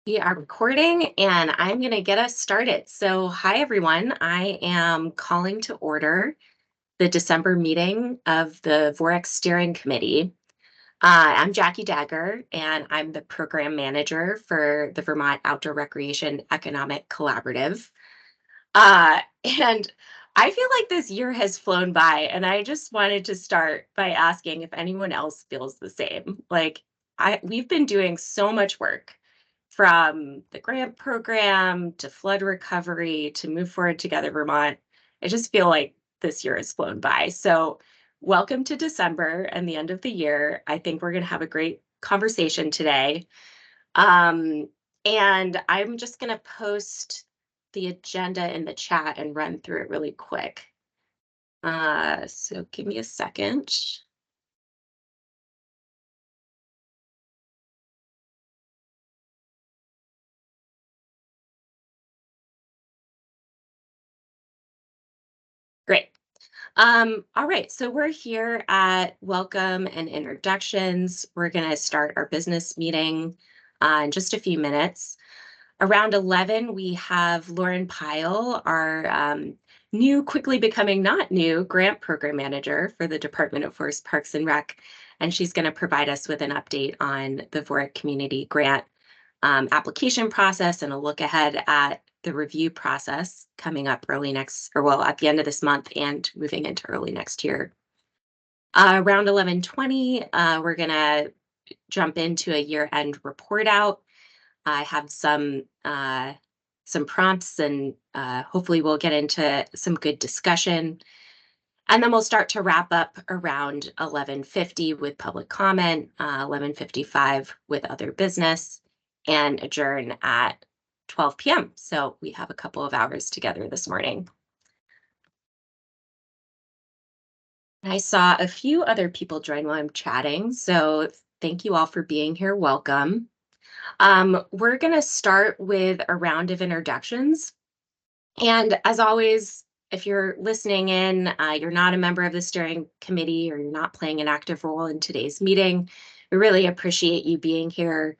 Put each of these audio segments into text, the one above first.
We are recording and I'm going to get us started. So, hi everyone. I am calling to order the December meeting of the VOREC Steering Committee. I'm Jackie Dagger and I'm the program manager for the Vermont Outdoor Recreation Economic Collaborative. And I feel like this year has flown by, and I just wanted to start by asking if anyone else feels the same. We've been doing so much work from the grant program to flood recovery to Move Forward Together Vermont. I just feel like this year has flown by. So, welcome to December and the end of the year. I think we're going to have a great conversation today. Um, and I'm just going to post the agenda in the chat and run through it really quick. So give me a second. Great. All right, so we're here at welcome and introductions. We're going to start our business meeting in just a few minutes. Around 11, we have Lauren Pyle, our new, quickly becoming not new, grant program manager for the Department of Forest Parks and Rec, and she's going to provide us with an update on the VOREC Community Grant application process and a look ahead at the review process coming up at the end of this month and moving into early next year. Around 11:20, we're going to jump into a year-end report out. I have some prompts and hopefully we'll get into some good discussion. And then we'll start to wrap up around 11:50 with public comment, 11:55 with other business, and adjourn at 12 p.m. So we have a couple of hours together this morning. I saw a few other people join while I'm chatting, so thank you all for being here. Welcome. We're going to start with a round of introductions. And as always, if you're listening in, you're not a member of the steering committee or you're not playing an active role in today's meeting, we really appreciate you being here.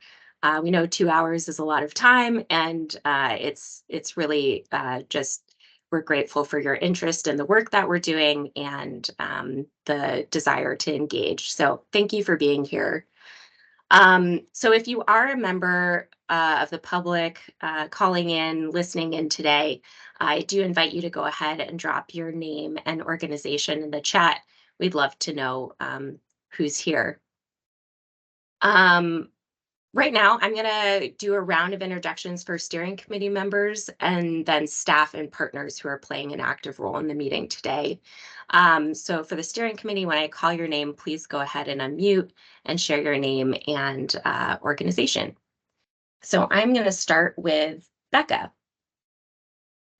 We know 2 hours is a lot of time, and it's really just we're grateful for your interest in the work that we're doing and the desire to engage. So thank you for being here. So if you are a member of the public calling in, listening in today, I do invite you to go ahead and drop your name and organization in the chat. We'd love to know who's here. Right now, I'm going to do a round of introductions for steering committee members and then staff and partners who are playing an active role in the meeting today. So for the steering committee, when I call your name, please go ahead and unmute and share your name and organization. So I'm going to start with Becca.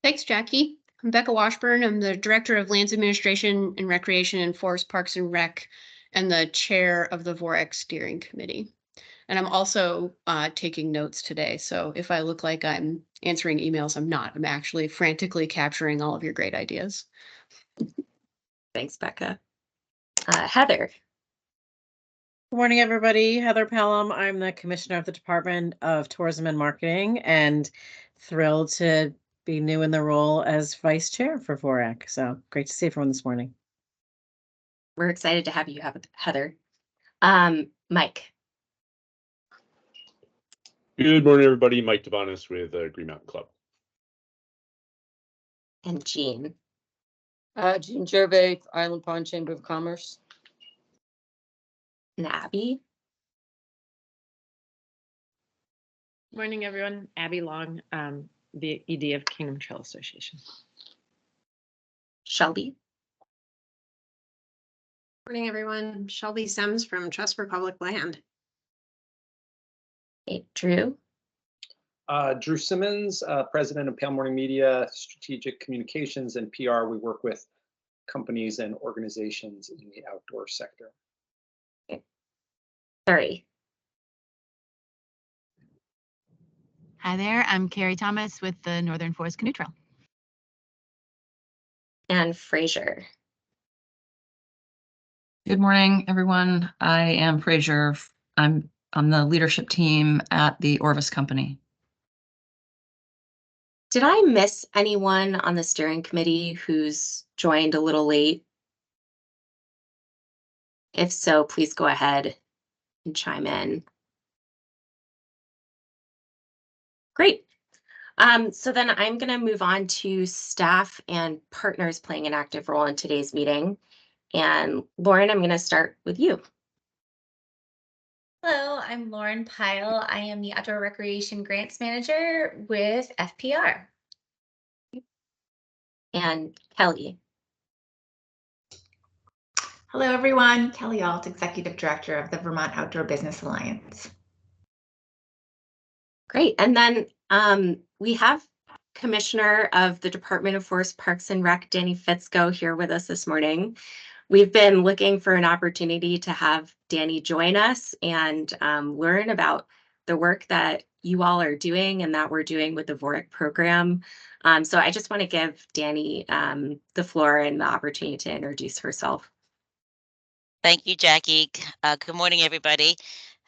Thanks, Jackie. I'm Becca Washburn. I'm the Director of Lands Administration and Recreation and Forest Parks and Rec and the Chair of the VOREC Steering Committee. And I'm also taking notes today. So if I look like I'm answering emails, I'm not. I'm actually frantically capturing all of your great ideas. Thanks, Becca. Heather. Good morning, everybody. Heather Pelham. I'm the Commissioner of the Department of Tourism and Marketing and thrilled to be new in the role as Vice Chair for VOREC. So great to see everyone this morning. We're excited to have you, Heather. Mike. Good morning, everybody. Mike Davanis with Green Mountain Club. And Jean. Jean Gervais, Island Pond Chamber of Commerce. And Abby. Morning, everyone. Abby Long, the ED of Kingdom Trail Association. Shelby. Morning, everyone. Shelby Sims from Trust for Public Land. Hey, Drew. Drew Simmons, President of Pale Morning Media, Strategic Communications and PR. We work with companies and organizations in the outdoor sector. Okay. Sorry. Hi there, I'm Carrie Thomas with the Northern Forest Canoe Trail. And Fraser. Good morning, everyone. I am Fraser. I'm on the leadership team at the Orvis Company. Did I miss anyone on the steering committee who's joined a little late? If so, please go ahead and chime in. Great. So then I'm going to move on to staff and partners playing an active role in today's meeting. And Lauren, I'm going to start with you. Hello, I'm Lauren Pyle. I am the Outdoor Recreation Grants Manager with FPR. And Kelly. Hello, everyone. Kelly Alt, Executive Director of the Vermont Outdoor Business Alliance. Great. And then we have Commissioner of the Department of Forest Parks and Rec, Danny Fitzko, here with us this morning. We've been looking for an opportunity to have Danny join us and learn about the work that you all are doing and that we're doing with the VOREC program. So I just want to give Danny the floor and the opportunity to introduce herself. Thank you, Jackie. Good morning, everybody.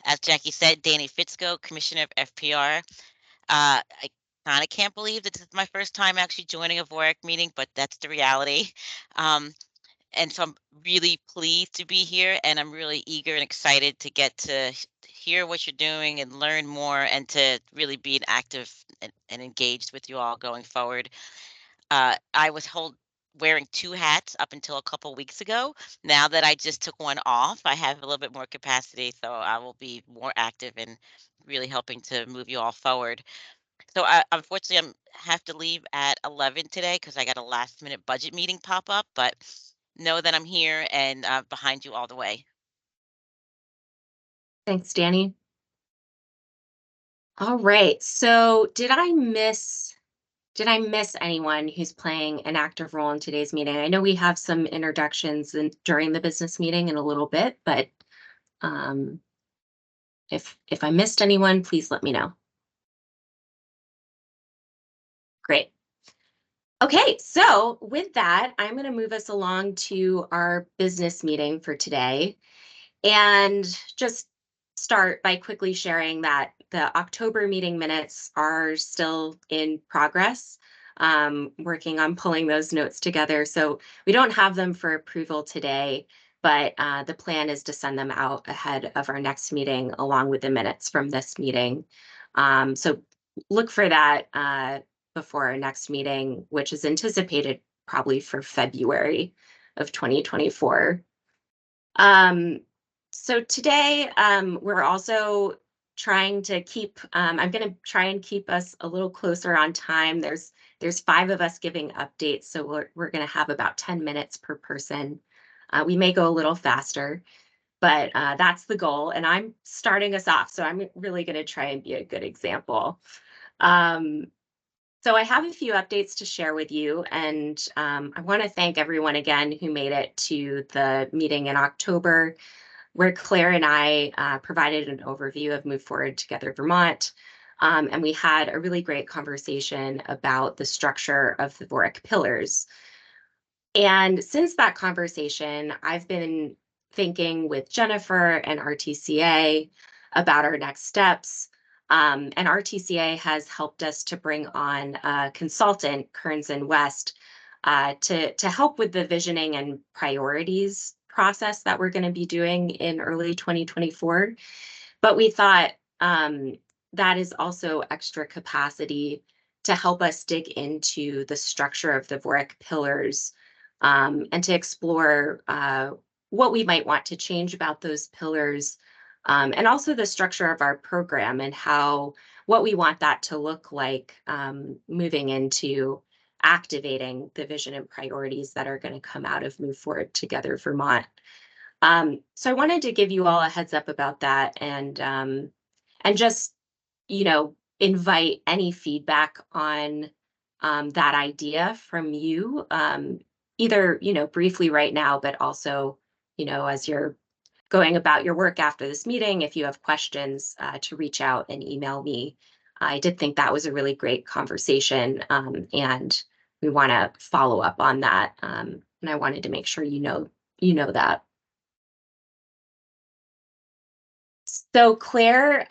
As Jackie said, Danny Fitzko, Commissioner of FPR. I kind of can't believe that this is my first time actually joining a VOREC meeting, but that's the reality. And so I'm really pleased to be here, and I'm really eager and excited to get to hear what you're doing and learn more and to really be an active and engaged with you all going forward. I was wearing two hats up until a couple weeks ago. Now that I just took one off, I have a little bit more capacity, so I will be more active and really helping to move you all forward. So unfortunately, I have to leave at 11 today because I got a last minute budget meeting pop up, but know that I'm here and behind you all the way. Thanks, Danny. All right. So did I miss anyone who's playing an active role in today's meeting? I know we have some introductions during the business meeting in a little bit, but if I missed anyone, please let me know. Great. Okay, so with that, I'm going to move us along to our business meeting for today and just start by quickly sharing that the October meeting minutes are still in progress, working on pulling those notes together. So we don't have them for approval today, but the plan is to send them out ahead of our next meeting along with the minutes from this meeting. So look for that before our next meeting, which is anticipated probably for February of 2024. So today, we're also trying to keep, I'm going to try and keep us a little closer on time. There's 5 of us giving updates, so we're going to have about 10 minutes per person. We may go a little faster, but that's the goal. And I'm starting us off, so I'm really going to try and be a good example. So I have a few updates to share with you, and I want to thank everyone again who made it to the meeting in October, where Claire and I provided an overview of Move Forward Together Vermont, and we had a really great conversation about the structure of the VOREC pillars. And since that conversation, I've been thinking with Jennifer and RTCA about our next steps. And RTCA has helped us to bring on a consultant, Kearns and West, to help with the visioning and priorities process that we're going to be doing in early 2024. But we thought that is also extra capacity to help us dig into the structure of the VOREC pillars and to explore what we might want to change about those pillars, and also the structure of our program and what we want that to look like moving into activating the vision and priorities that are going to come out of Move Forward Together Vermont. So I wanted to give you all a heads up about that and just, invite any feedback on that idea from you, either, briefly right now, but also, as you're going about your work after this meeting, if you have questions, to reach out and email me. I did think that was a really great conversation, and we want to follow up on that. And I wanted to make sure you know that. So Claire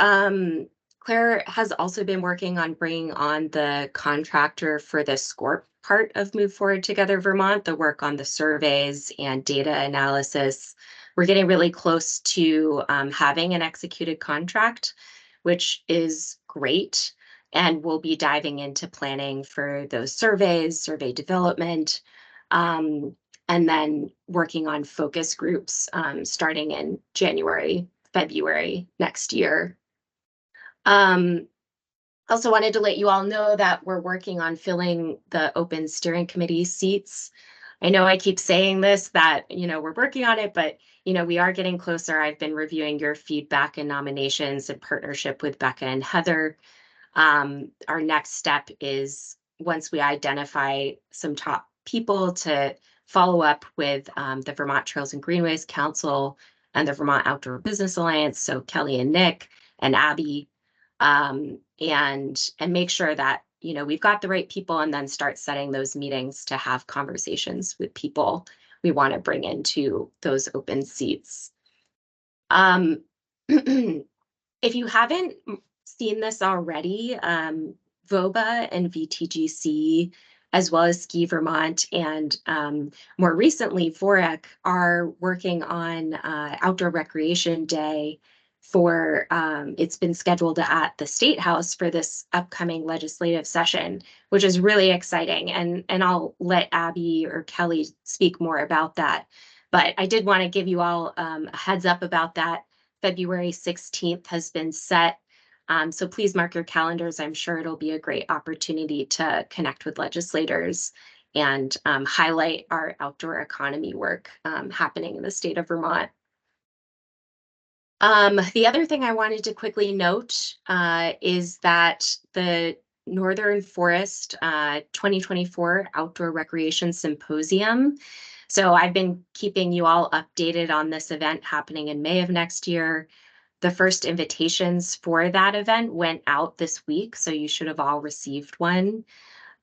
Claire has also been working on bringing on the contractor for the SCORP part of Move Forward Together Vermont, the work on the surveys and data analysis. We're getting really close to having an executed contract, which is great. And we'll be diving into planning for those surveys, survey development, and then working on focus groups starting in January, February next year. Also wanted to let you all know that we're working on filling the open steering committee seats. I know I keep saying this, that, we're working on it, but, we are getting closer. I've been reviewing your feedback and nominations in partnership with Becca and Heather. Our next step is, once we identify some top people, to follow up with the Vermont Trails and Greenways Council and the Vermont Outdoor Business Alliance, so Kelly and Nick and Abby, and make sure that, we've got the right people, and then start setting those meetings to have conversations with people we want to bring into those open seats. If you haven't seen this already, VOBA and VTGC, as well as Ski Vermont, and more recently, VOREC, are working on Outdoor Recreation Day for, it's been scheduled at the State House for this upcoming legislative session, which is really exciting. And I'll let Abby or Kelly speak more about that. But I did want to give you all a heads up about that. February 16th has been set. So please mark your calendars. I'm sure it'll be a great opportunity to connect with legislators and highlight our outdoor economy work happening in the state of Vermont. The other thing I wanted to quickly note is that the Northern Forest 2024 Outdoor Recreation Symposium. So I've been keeping you all updated on this event happening in May of next year. The first invitations for that event went out this week, so you should have all received one.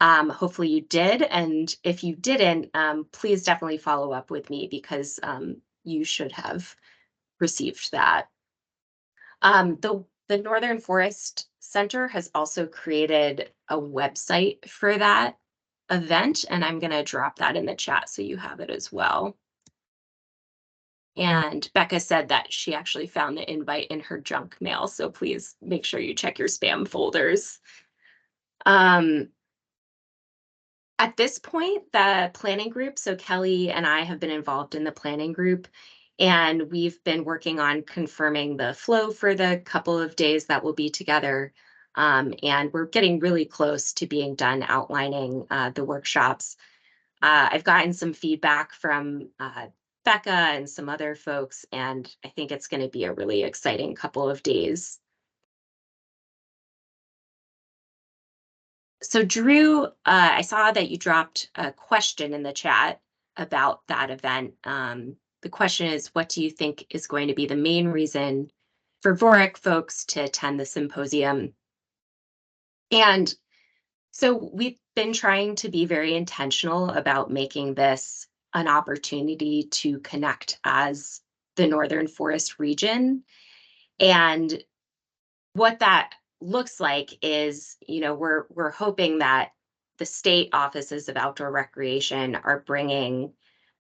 Hopefully you did, and if you didn't, please definitely follow up with me, because you should have received that. The Northern Forest Center has also created a website for that event, and I'm going to drop that in the chat so you have it as well. And Becca said that she actually found the invite in her junk mail, so please make sure you check your spam folders. At this point, the planning group, so Kelly and I have been involved in the planning group, and we've been working on confirming the flow for the couple of days that we'll be together. And we're getting really close to being done outlining the workshops. I've gotten some feedback from Becca and some other folks, and I think it's going to be a really exciting couple of days. So Drew, I saw that you dropped a question in the chat about that event. The question is, what do you think is going to be the main reason for VOREC folks to attend the symposium? And so we've been trying to be very intentional about making this an opportunity to connect as the Northern Forest region. And what that looks like is, we're hoping that the state offices of outdoor recreation are bringing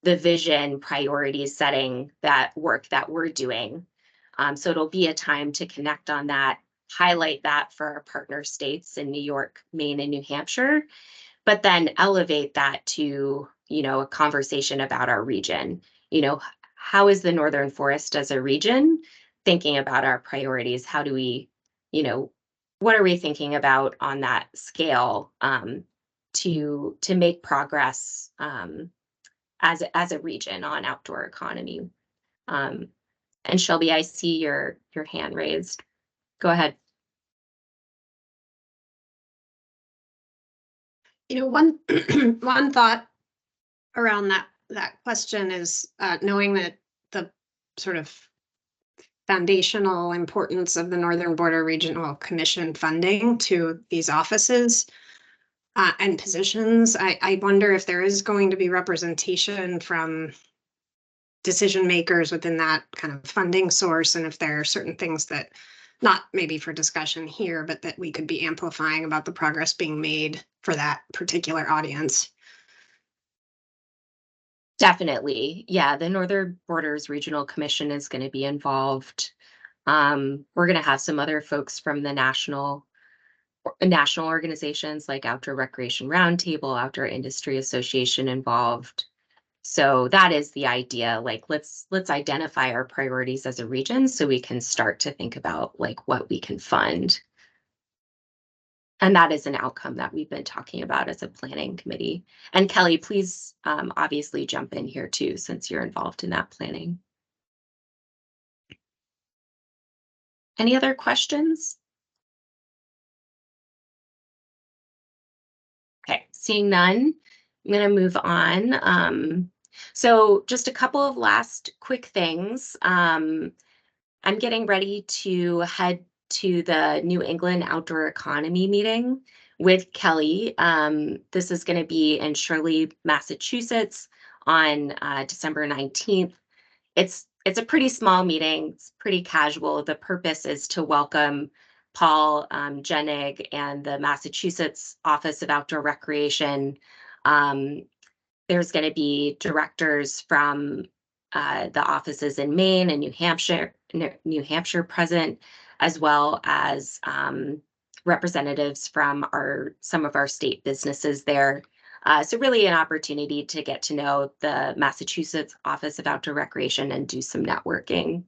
the vision, priorities setting, that work that we're doing. So it'll be a time to connect on that, highlight that for our partner states in New York, Maine, and New Hampshire, but then elevate that to, a conversation about our region. How is the Northern Forest as a region thinking about our priorities? How do we, what are we thinking about on that scale to make progress as a region on outdoor economy? And Shelby, I see your hand raised. Go ahead. One one thought around that question is knowing that the sort of foundational importance of the Northern Border Regional Commission funding to these offices and positions. I wonder if there is going to be representation from decision makers within that kind of funding source, and if there are certain things that not maybe for discussion here, but that we could be amplifying about the progress being made for that particular audience. Definitely. Yeah, the Northern Borders Regional Commission is going to be involved. We're going to have some other folks from the national organizations like Outdoor Recreation Roundtable, Outdoor Industry Association involved. So that is the idea. Like, let's identify our priorities as a region so we can start to think about like what we can fund. And that is an outcome that we've been talking about as a planning committee. And Kelly, please obviously jump in here too, since you're involved in that planning. Any other questions? Okay, seeing none, I'm going to move on. So just a couple of last quick things. I'm getting ready to head to the New England Outdoor Economy meeting with Kelly. This is going to be in Shirley, Massachusetts on December 19th. It's a pretty small meeting. It's pretty casual. The purpose is to welcome Paul Jenig and the Massachusetts Office of Outdoor Recreation. There's going to be directors from the offices in Maine and New Hampshire present, as well as representatives from some of our state businesses there. So really an opportunity to get to know the Massachusetts Office of Outdoor Recreation and do some networking.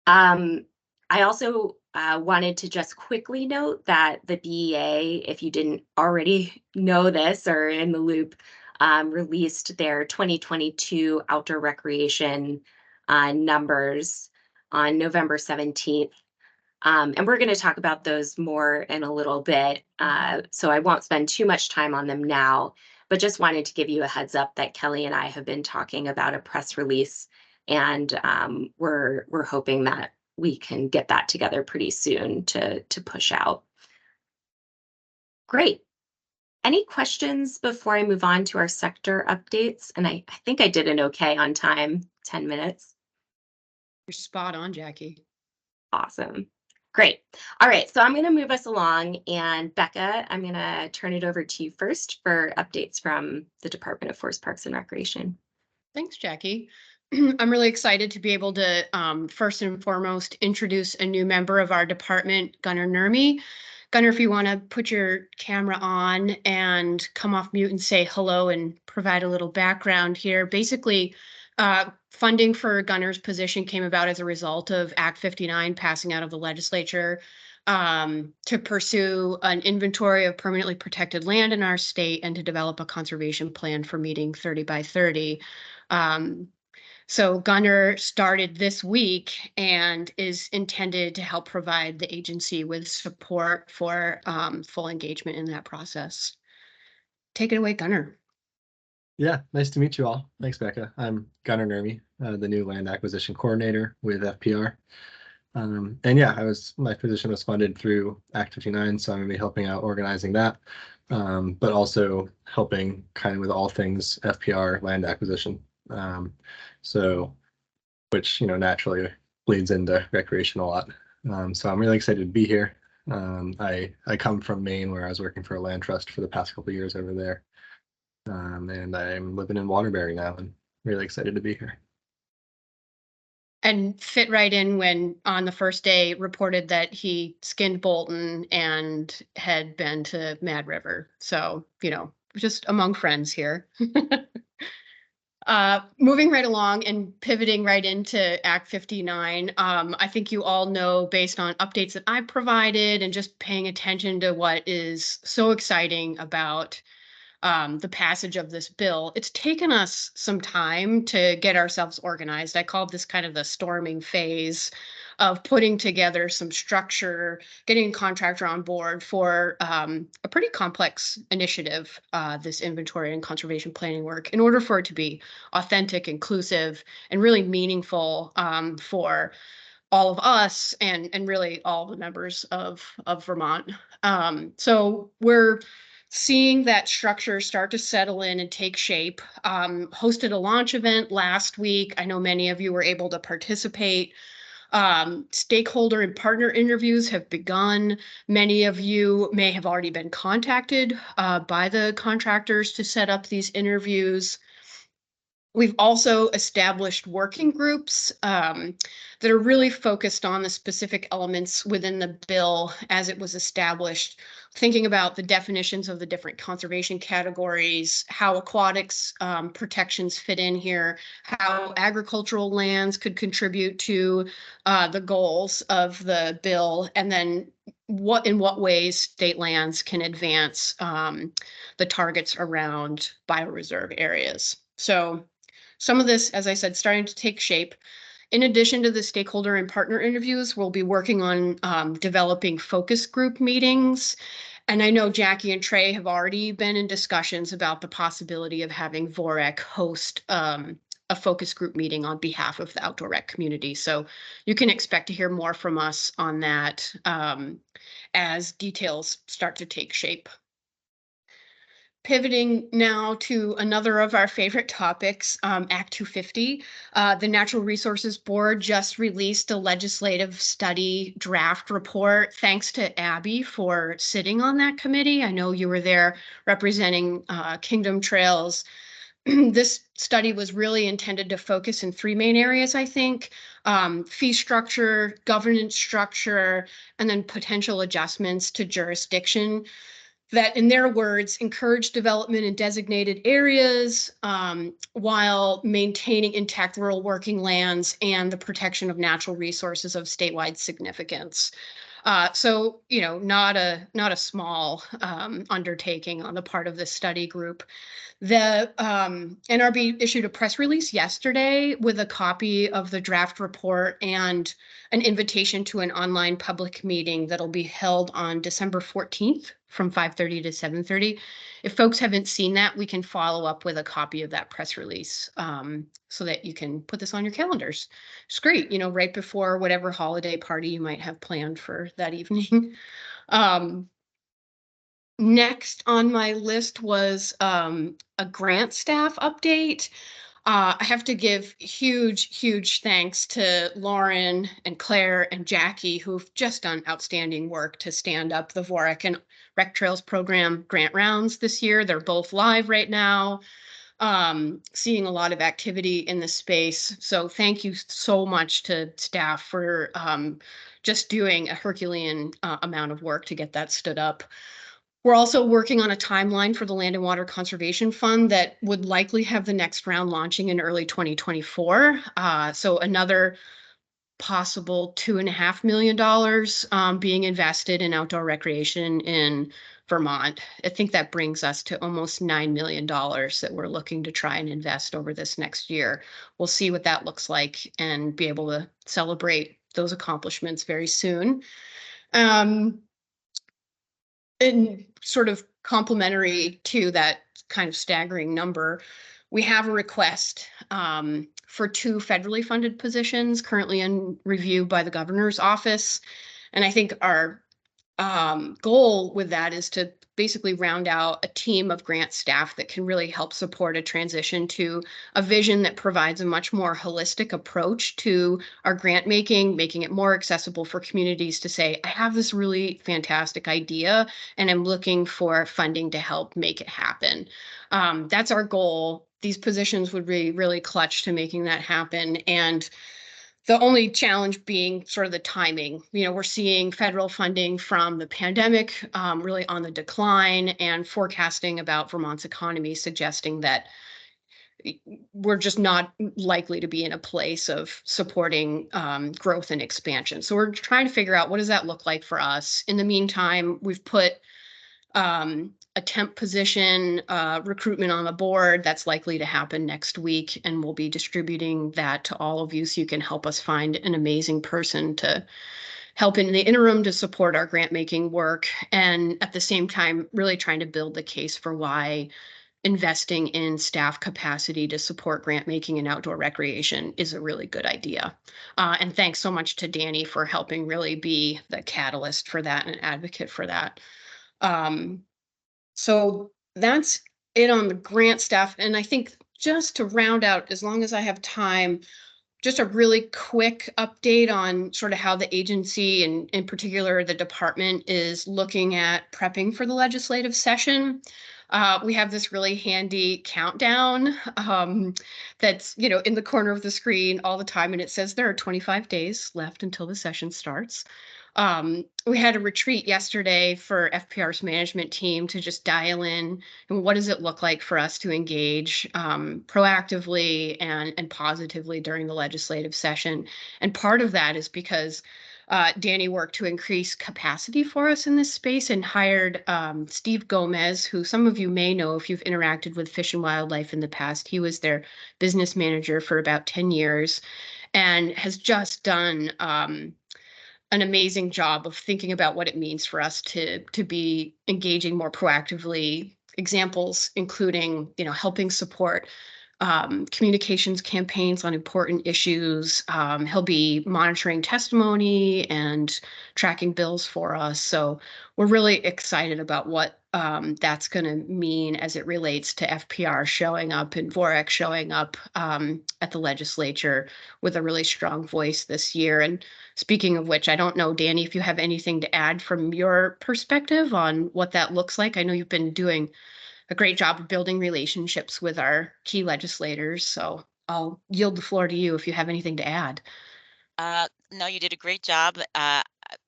I also wanted to just quickly note that the BEA, if you didn't already know this or in the loop, released their 2022 outdoor recreation numbers on November 17th. And we're going to talk about those more in a little bit, so I won't spend too much time on them now, but just wanted to give you a heads up that Kelly and I have been talking about a press release, and we're hoping that we can get that together pretty soon to push out. Great. Any questions before I move on to our sector updates? And I think I did an okay on time, 10 minutes. You're spot on, Jackie. Awesome. Great. All right, so I'm going to move us along, and Becca, I'm going to turn it over to you first for updates from the Department of Forest Parks and Recreation. Thanks, Jackie. I'm really excited to be able to first and foremost introduce a new member of our department, Gunnar Nurmi. Gunnar, if you want to put your camera on and come off mute and say hello and provide a little background here. Basically, funding for Gunnar's position came about as a result of Act 59 passing out of the legislature to pursue an inventory of permanently protected land in our state and to develop a conservation plan for meeting 30 by 30. So Gunnar started this week and is intended to help provide the agency with support for full engagement in that process. Take it away, Gunnar. Yeah, nice to meet you all. Thanks, Becca. I'm Gunnar Nurmi, the new land acquisition coordinator with FPR. And yeah, my position was funded through Act 59, so I'm gonna be helping out organizing that, but also helping kind of with all things FPR land acquisition. So, which, naturally bleeds into recreation a lot. So I'm really excited to be here. I come from Maine, where I was working for a land trust for the past couple of years over there. And I'm living in Waterbury now and really excited to be here. And fit right in when on the first day reported that he skinned Bolton and had been to Mad River. So, just among friends here. Moving right along and pivoting right into Act 59, I think you all know, based on updates that I've provided and just paying attention to what is so exciting about the passage of this bill, it's taken us some time to get ourselves organized. I called this kind of the storming phase of putting together some structure, getting a contractor on board for a pretty complex initiative, this inventory and conservation planning work, in order for it to be authentic, inclusive, and really meaningful for all of us and really all the members of Vermont. So we're seeing that structure start to settle in and take shape. Hosted a launch event last week. I know many of you were able to participate. Stakeholder and partner interviews have begun. Many of you may have already been contacted by the contractors to set up these interviews. We've also established working groups that are really focused on the specific elements within the bill as it was established, thinking about the definitions of the different conservation categories, how aquatics protections fit in here, how agricultural lands could contribute to the goals of the bill, and then in what ways state lands can advance the targets around bioreserve areas. So some of this, as I said, starting to take shape. In addition to the stakeholder and partner interviews, we'll be working on developing focus group meetings. And I know Jackie and Trey have already been in discussions about the possibility of having VOREC host a focus group meeting on behalf of the outdoor rec community. So you can expect to hear more from us on that as details start to take shape. Pivoting now to another of our favorite topics, Act 250. The Natural Resources Board just released a legislative study draft report. Thanks to Abby for sitting on that committee. I know you were there representing Kingdom Trails. This study was really intended to focus in three main areas, I think: fee structure, governance structure, and then potential adjustments to jurisdiction that, in their words, encourage development in designated areas while maintaining intact rural working lands and the protection of natural resources of statewide significance. So, you know, not a small undertaking on the part of this study group. The NRB issued a press release yesterday with a copy of the draft report and an invitation to an online public meeting that'll be held on December 14th from 5:30 to 7:30. If folks haven't seen that, we can follow up with a copy of that press release so that you can put this on your calendars. It's great, you know, right before whatever holiday party you might have planned for that evening. Next on my list was a grant staff update. I have to give huge thanks to Lauren and Claire and Jackie, who've just done outstanding work to stand up the VOREC and Rec Trails program grant rounds this year. They're both live right now, seeing a lot of activity in the space. So thank you so much to staff for just doing a Herculean amount of work to get that stood up. We're also working on a timeline for the Land and Water Conservation Fund that would likely have the next round launching in early 2024. So another possible $2.5 million being invested in outdoor recreation in Vermont. I think that brings us to almost $9 million that we're looking to try and invest over this next year. We'll see what that looks like and be able to celebrate those accomplishments very soon. And sort of complementary to that kind of staggering number, we have a request for 2 federally funded positions currently in review by the governor's office. And I think our goal with that is to basically round out a team of grant staff that can really help support a transition to a vision that provides a much more holistic approach to our grant making it more accessible for communities to say, I have this really fantastic idea and I'm looking for funding to help make it happen. That's our goal. These positions would be really clutch to making that happen. And the only challenge being sort of the timing. You know, we're seeing federal funding from the pandemic really on the decline, and forecasting about Vermont's economy suggesting that we're just not likely to be in a place of supporting growth and expansion. So we're trying to figure out, what does that look like for us? In the meantime, we've put a temp position recruitment on the board that's likely to happen next week, and we'll be distributing that to all of you so you can help us find an amazing person to help in the interim to support our grant making work, and at the same time really trying to build the case for why investing in staff capacity to support grant making and outdoor recreation is a really good idea. And thanks so much to Danny for helping really be the catalyst for that and advocate for that. So that's it on the grant staff. And I think just to round out, as long as I have time, just a really quick update on sort of how the agency and in particular the department is looking at prepping for the legislative session. We have this really handy countdown that's, in the corner of the screen all the time, and it says there are 25 days left until the session starts. We had a retreat yesterday for FPR's management team to just dial in and what does it look like for us to engage proactively and positively during the legislative session. And part of that is because Danny worked to increase capacity for us in this space and hired Steve Gomez, who some of you may know if you've interacted with Fish and Wildlife in the past. He was their business manager for about 10 years and has just done an amazing job of thinking about what it means for us to be engaging more proactively. Examples including, helping support communications campaigns on important issues. He'll be monitoring testimony and tracking bills for us. So we're really excited about what that's going to mean as it relates to FPR showing up and VOREC showing up at the legislature with a really strong voice this year. And speaking of which, I don't know, Danny, if you have anything to add from your perspective on what that looks like. I know you've been doing a great job of building relationships with our key legislators. So I'll yield the floor to you if you have anything to add. No, you did a great job.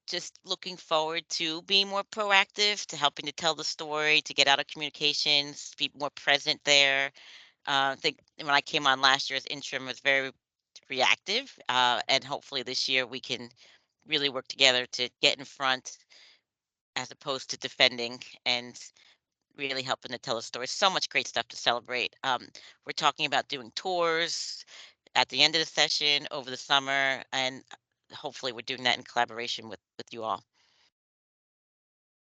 Just looking forward to being more proactive, to helping to tell the story, to get out of communications, be more present there. I think when I came on last year as interim, was very reactive, and hopefully this year we can really work together to get in front as opposed to defending and really helping to tell a story. So much great stuff to celebrate. We're talking about doing tours at the end of the session over the summer, and hopefully we're doing that in collaboration with you all.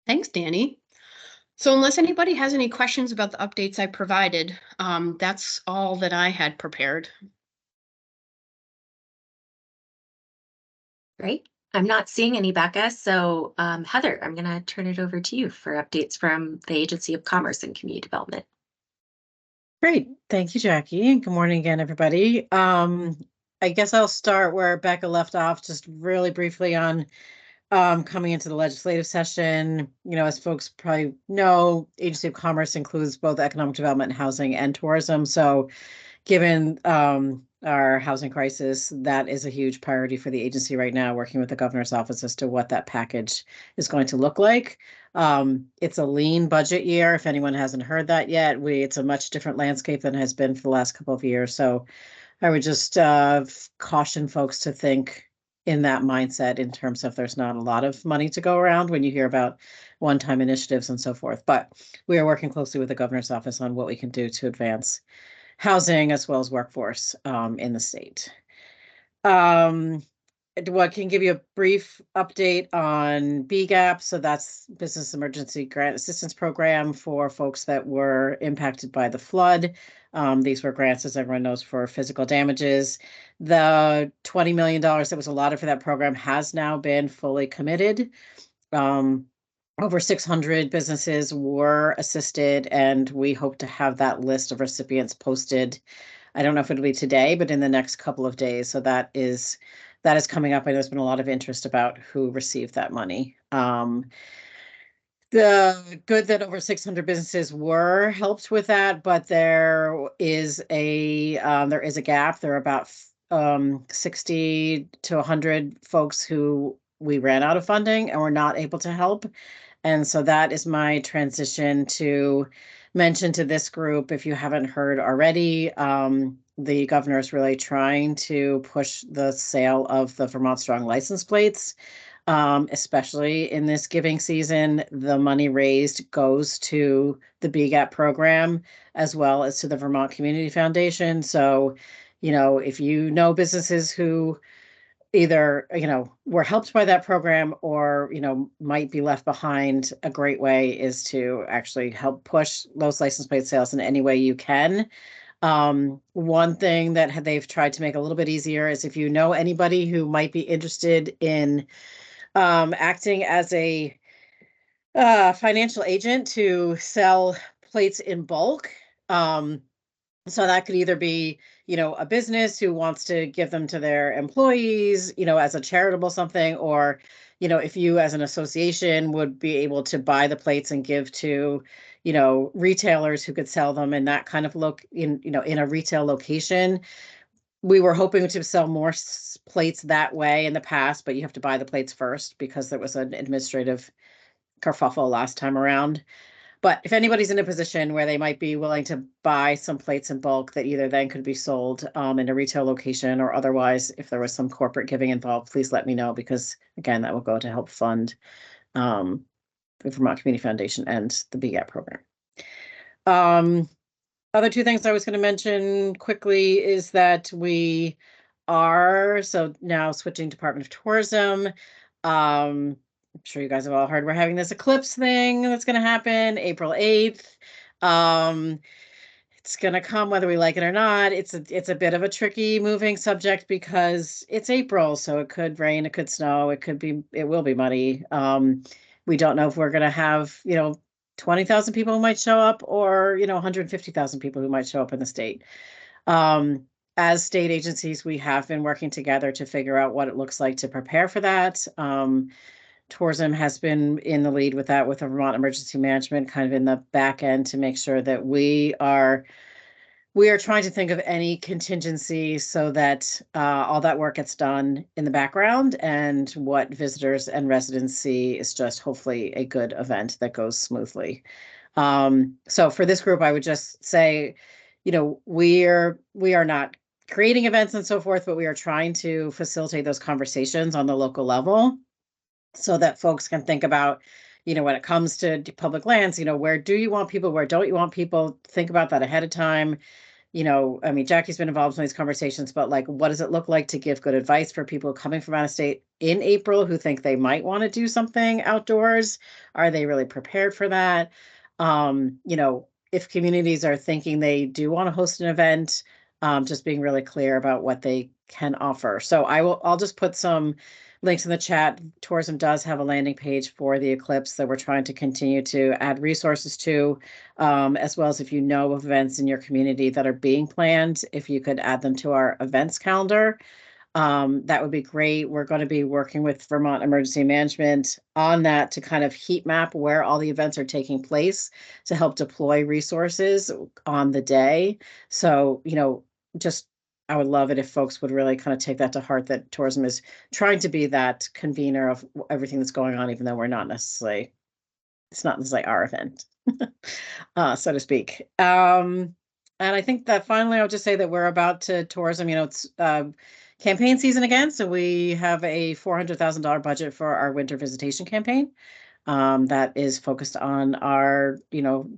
Thanks, Danny. So unless anybody has any questions about the updates I provided, that's all that I had prepared. Great. I'm not seeing any, Becca. So Heather, I'm going to turn it over to you for updates from the Agency of Commerce and Community Development. Great. Thank you, Jackie. And good morning again, everybody. I guess I'll start where Becca left off, just really briefly on coming into the legislative session. As folks probably know, Agency of Commerce includes both economic development, housing, and tourism. So given our housing crisis, that is a huge priority for the agency right now, working with the governor's office as to what that package is going to look like. It's a lean budget year. If anyone hasn't heard that yet, it's a much different landscape than it has been for the last couple of years. So I would just caution folks to think in that mindset in terms of there's not a lot of money to go around when you hear about one-time initiatives and so forth. But we are working closely with the governor's office on what we can do to advance housing as well as workforce in the state. I can give you a brief update on BGAP. So that's Business Emergency Grant Assistance Program for folks that were impacted by the flood. These were grants, as everyone knows, for physical damages. The $20 million that was allotted for that program has now been fully committed. Over 600 businesses were assisted, and we hope to have that list of recipients posted. I don't know if it'll be today, but in the next couple of days. So that is coming up. And there's been a lot of interest about who received that money. The good that over 600 businesses were helped with that, but there is a gap. There are about 60 to 100 folks who we ran out of funding and were not able to help. And so that is my transition to mention to this group, if you haven't heard already, the governor is really trying to push the sale of the Vermont Strong license plates, especially in this giving season. The money raised goes to the BGAP program as well as to the Vermont Community Foundation. So, if you know businesses who either, were helped by that program or, might be left behind, a great way is to actually help push those license plate sales in any way you can. One thing that they've tried to make a little bit easier is if you know anybody who might be interested in acting as a financial agent to sell plates in bulk, So that could either be, a business who wants to give them to their employees, as a charitable something, or, if you as an association would be able to buy the plates and give to, retailers who could sell them in that kind of in a retail location. We were hoping to sell more plates that way in the past, but you have to buy the plates first because there was an administrative kerfuffle last time around. But if anybody's in a position where they might be willing to buy some plates in bulk that either then could be sold in a retail location or otherwise, if there was some corporate giving involved, please let me know, because again, that will go to help fund the Vermont Community Foundation and the BGAP program. Other two things I was going to mention quickly is that we are now switching Department of Tourism. I'm sure you guys have all heard we're having this eclipse thing that's going to happen April 8th. It's going to come whether we like it or not. It's a bit of a tricky moving subject because it's April, so it could rain, it could snow, it will be muddy. We don't know if we're going to have, 20,000 people who might show up, or 150,000 people who might show up in the state. As state agencies, we have been working together to figure out what it looks like to prepare for that. Tourism has been in the lead with that, with the Vermont Emergency Management kind of in the back end, to make sure that we are trying to think of any contingency so that all that work gets done in the background, and what visitors and residents see is just hopefully a good event that goes smoothly. So for this group, I would just say, we are not creating events and so forth, but we are trying to facilitate those conversations on the local level so that folks can think about, when it comes to public lands, where do you want people, where don't you want people? Think about that ahead of time. Jackie's been involved in these conversations, but like, what does it look like to give good advice for people coming from out of state in April who think they might want to do something outdoors? Are they really prepared for that? If communities are thinking they do want to host an event, just being really clear about what they can offer. So I'll just put some links in the chat. Tourism does have a landing page for the eclipse that we're trying to continue to add resources to, as well as if you know of events in your community that are being planned, if you could add them to our events calendar, that would be great. We're going to be working with Vermont Emergency Management on that to kind of heat map where all the events are taking place to help deploy resources on the day. So, I would love it if folks would really kind of take that to heart, that tourism is trying to be that convener of everything that's going on, even though it's not necessarily our event, so to speak. And I think that finally, I'll just say that we're about to tourism, it's campaign season again. So we have a $400,000 budget for our winter visitation campaign. That is focused on our,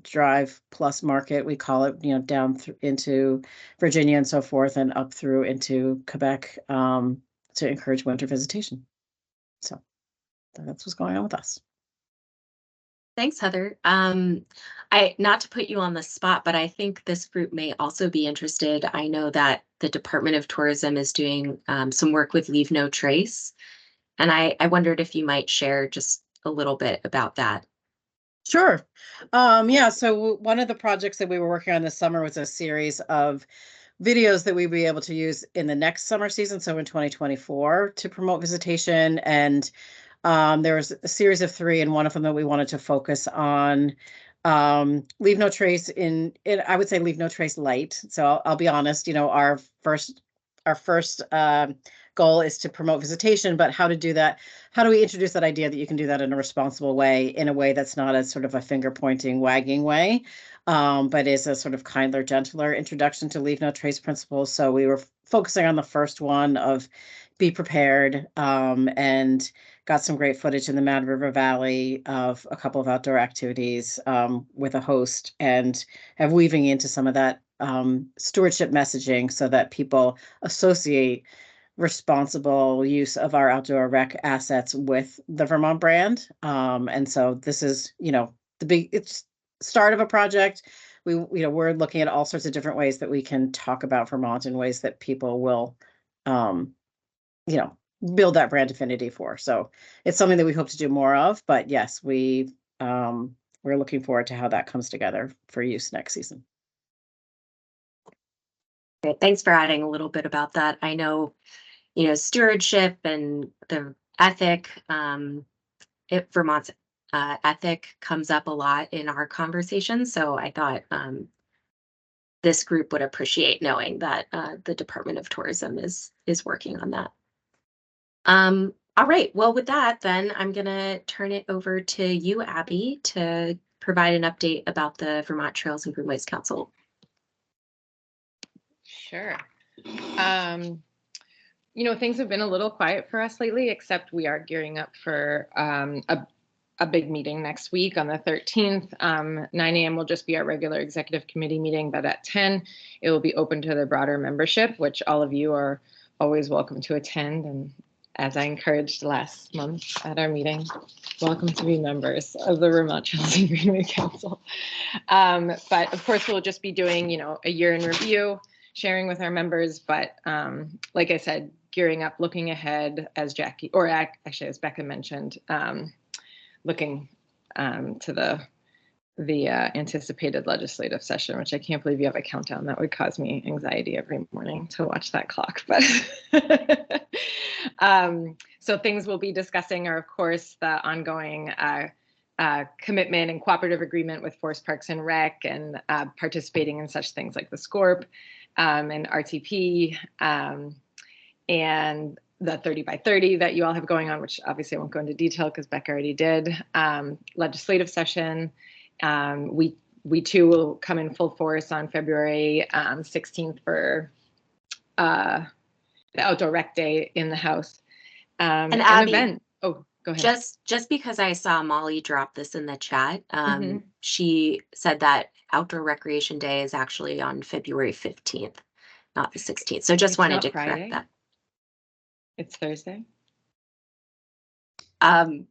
drive plus market, we call it, down into Virginia and so forth, and up through into Quebec, to encourage winter visitation. So that's what's going on with us. Thanks, Heather. Not to put you on the spot, but I think this group may also be interested. I know that the Department of Tourism is doing some work with Leave No Trace, and I wondered if you might share just a little bit about that. Sure. So one of the projects that we were working on this summer was a series of videos that we'd be able to use in the next summer season, so in 2024, to promote visitation. And there was a series of 3, and one of them that we wanted to focus on Leave No Trace I would say Leave No Trace light. So I'll be honest, our first goal is to promote visitation, but how to do that? How do we introduce that idea that you can do that in a responsible way, in a way that's not a sort of a finger pointing, wagging way, but is a sort of kinder, gentler introduction to Leave No Trace principles. So we were focusing on the first one of be prepared, and got some great footage in the Mad River Valley of a couple of outdoor activities with a host, and have weaving into some of that stewardship messaging so that people associate responsible use of our outdoor rec assets with the Vermont brand. And so this is, it's start of a project. We're looking at all sorts of different ways that we can talk about Vermont in ways that people will, build that brand affinity for. So it's something that we hope to do more of, but yes, we're looking forward to how that comes together for use next season. Great. Thanks for adding a little bit about that. I know, stewardship and the ethic, Vermont's ethic comes up a lot in our conversations. So I thought this group would appreciate knowing that the Department of Tourism is working on that. All right. Well, with that, then I'm going to turn it over to you, Abby, to provide an update about the Vermont Trails and Greenways Council. Sure. Things have been a little quiet for us lately, except we are gearing up for a big meeting next week on the 13th. 9 a.m. will just be our regular executive committee meeting, but at 10, it will be open to the broader membership, which all of you are always welcome to attend. And as I encouraged last month at our meeting, welcome to be members of the Vermont Trails and Greenway Council. But of course, we'll just be doing, a year in review, sharing with our members. But like I said, gearing up, looking ahead, as Jackie, or actually as Becca mentioned, looking to the anticipated legislative session, which I can't believe you have a countdown. That would cause me anxiety every morning to watch that clock. But so things we'll be discussing are, of course, the ongoing commitment and cooperative agreement with Forest Parks and Rec, and participating in such things like the SCORP and RTP, and the 30 by 30 that you all have going on, which obviously I won't go into detail because Becca already did. Legislative session. We too will come in full force on February 16th for the Outdoor Rec Day in the House. And Abby, an event. Oh, go ahead. Just because I saw Molly drop this in the chat, she said that Outdoor Recreation Day is actually on February 15th, not the 16th. So just wanted to correct that. It's Thursday. It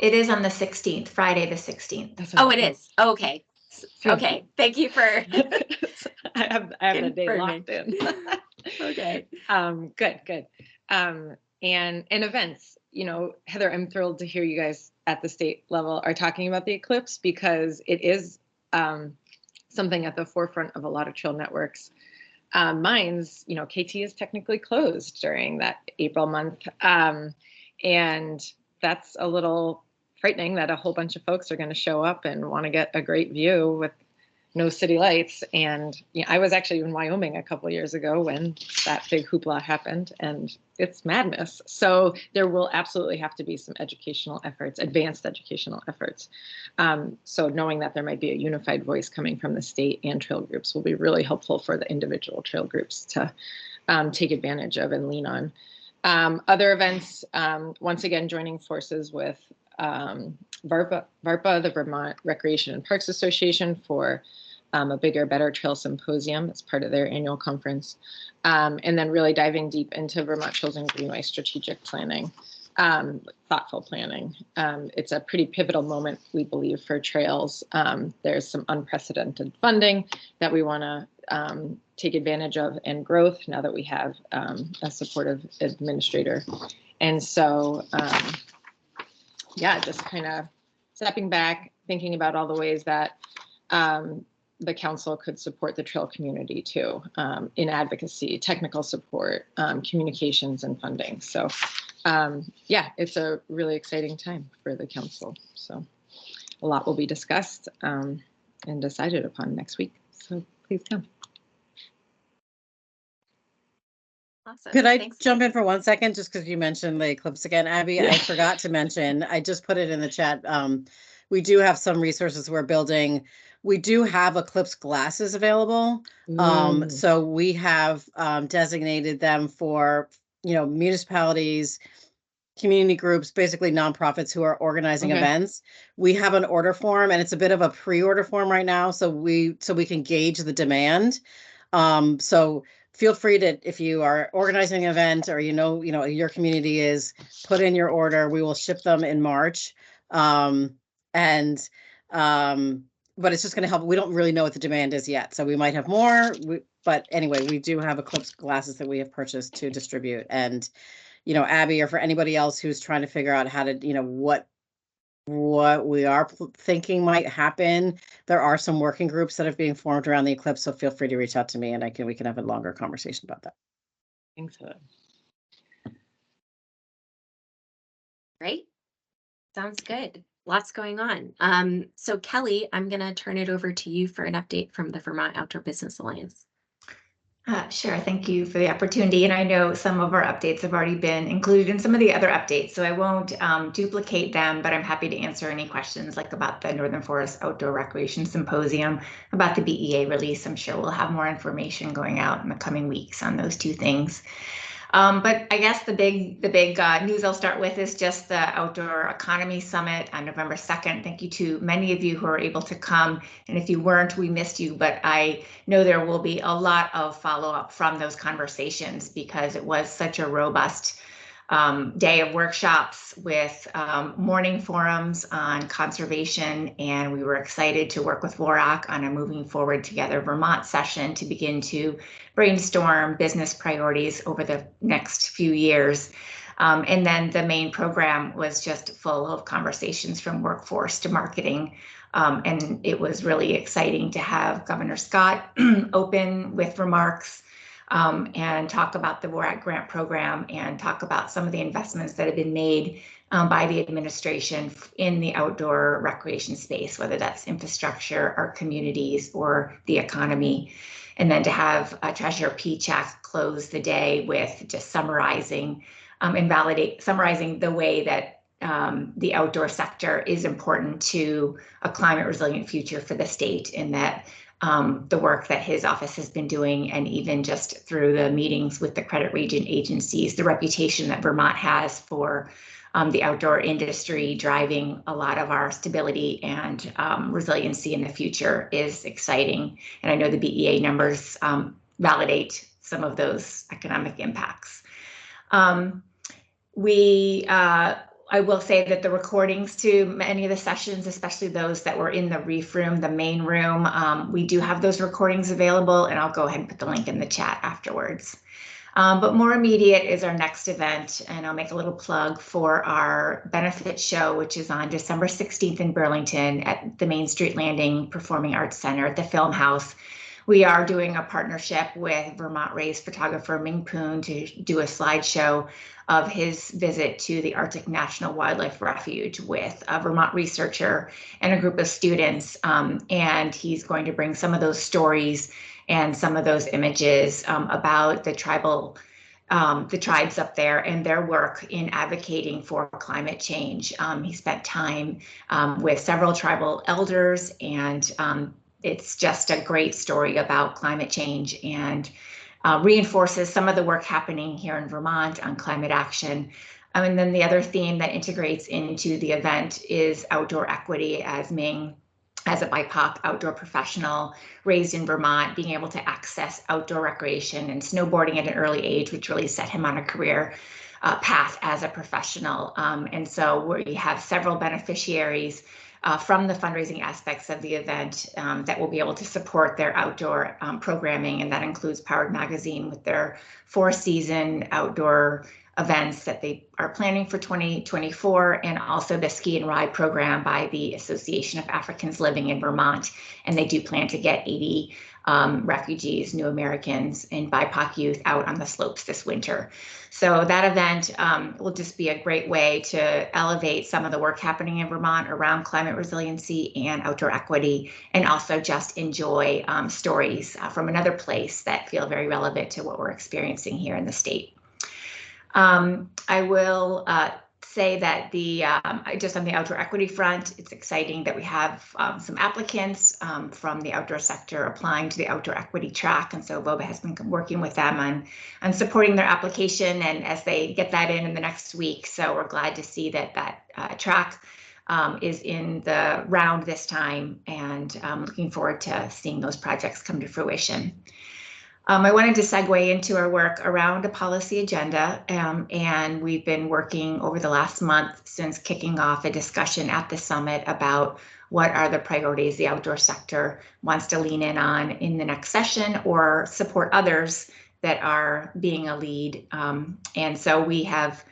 is on the 16th, Friday the 16th. Oh, it is. Okay. Okay. Thank you for I have the day locked in. Okay. Good. And events, Heather, I'm thrilled to hear you guys at the state level are talking about the eclipse, because it is something at the forefront of a lot of trail networks. Mine's, KT is technically closed during that April month. And that's a little frightening that a whole bunch of folks are going to show up and want to get a great view with no city lights. And I was actually in Wyoming a couple of years ago when that big hoopla happened, and it's madness. So there will absolutely have to be some educational efforts, advanced educational efforts. So knowing that there might be a unified voice coming from the state and trail groups will be really helpful for the individual trail groups to take advantage of and lean on. Other events, once again, joining forces with VARPA, the Vermont Recreation and Parks Association, for a bigger, better trail symposium as part of their annual conference. And then really diving deep into Vermont Trails and Greenway strategic planning, thoughtful planning. It's a pretty pivotal moment, we believe, for trails. There's some unprecedented funding that we want to take advantage of, and growth now that we have a supportive administrator. And so, just kind of stepping back, thinking about all the ways that the council could support the trail community too, in advocacy, technical support, communications, and funding. So it's a really exciting time for the council. So a lot will be discussed and decided upon next week. So please come. Awesome. Could I jump in for 1 second, just because you mentioned the eclipse again, Abby? I forgot to mention, I just put it in the chat. We do have some resources we're building. We do have eclipse glasses available. So we have designated them for, municipalities, community groups, basically nonprofits who are organizing events. We have an order form, and it's a bit of a pre-order form right now, so we can gauge the demand. So feel free to, if you are organizing an event, or your community is, put in your order. We will ship them in March. But it's just going to help. We don't really know what the demand is yet, so we might have more. But anyway, we do have eclipse glasses that we have purchased to distribute. And Abby, or for anybody else who's trying to figure out how to, what what we are thinking might happen. There are some working groups that are being formed around the eclipse, so feel free to reach out to me and we can have a longer conversation about that. Thanks for that. Great. Sounds good. Lots going on. So Kelly, I'm going to turn it over to you for an update from the Vermont Outdoor Business Alliance. Sure. Thank you for the opportunity. And I know some of our updates have already been included in some of the other updates, so I won't duplicate them, but I'm happy to answer any questions like about the Northern Forest Outdoor Recreation Symposium, about the BEA release. I'm sure we'll have more information going out in the coming weeks on those two things. But I guess the big news I'll start with is just the Outdoor Economy Summit on November 2nd. Thank you to many of you who are able to come. And if you weren't, we missed you. But I know there will be a lot of follow-up from those conversations because it was such a robust day of workshops with morning forums on conservation, and we were excited to work with VOREC on a Moving Forward Together Vermont session to begin to brainstorm business priorities over the next few years. And then the main program was just full of conversations from workforce to marketing. And it was really exciting to have Governor Scott open with remarks and talk about the VOREC grant program and talk about some of the investments that have been made by the administration in the outdoor recreation space, whether that's infrastructure, our communities, or the economy. And then to have Treasurer Pichak close the day with just summarizing summarizing the way that the outdoor sector is important to a climate resilient future for the state, and that the work that his office has been doing, and even just through the meetings with the credit region agencies, the reputation that Vermont has for the outdoor industry driving a lot of our stability and resiliency in the future is exciting. And I know the BEA numbers validate some of those economic impacts. I will say that the recordings to many of the sessions, especially those that were in the reef room, the main room, we do have those recordings available, and I'll go ahead and put the link in the chat afterwards. But more immediate is our next event, and I'll make a little plug for our benefit show, which is on December 16th in Burlington at the Main Street Landing Performing Arts Center at the Film House. We are doing a partnership with Vermont-raised photographer Ming Poon to do a slideshow of his visit to the Arctic National Wildlife Refuge with a Vermont researcher and a group of students. And he's going to bring some of those stories and some of those images about the tribes up there and their work in advocating for climate change. He spent time with several tribal elders, and it's just a great story about climate change and reinforces some of the work happening here in Vermont on climate action. And then the other theme that integrates into the event is outdoor equity, as Ming, as a BIPOC outdoor professional raised in Vermont, being able to access outdoor recreation and snowboarding at an early age, which really set him on a career path as a professional. And so we have several beneficiaries from the fundraising aspects of the event that will be able to support their outdoor programming. And that includes Powered Magazine with their 4-season outdoor events that they are planning for 2024, and also the Ski and Ride program by the Association of Africans Living in Vermont. And they do plan to get 80 refugees, new Americans, and BIPOC youth out on the slopes this winter. So that event will just be a great way to elevate some of the work happening in Vermont around climate resiliency and outdoor equity, and also just enjoy stories from another place that feel very relevant to what we're experiencing here in the state. I will say that just on the outdoor equity front, it's exciting that we have some applicants from the outdoor sector applying to the outdoor equity track. And so VOBA has been working with them on supporting their application, and as they get that in the next week. So we're glad to see that track is in the round this time, and looking forward to seeing those projects come to fruition. I wanted to segue into our work around a policy agenda, and we've been working over the last month since kicking off a discussion at the summit about what are the priorities the outdoor sector wants to lean in on in the next session, or support others that are being a lead. And so we have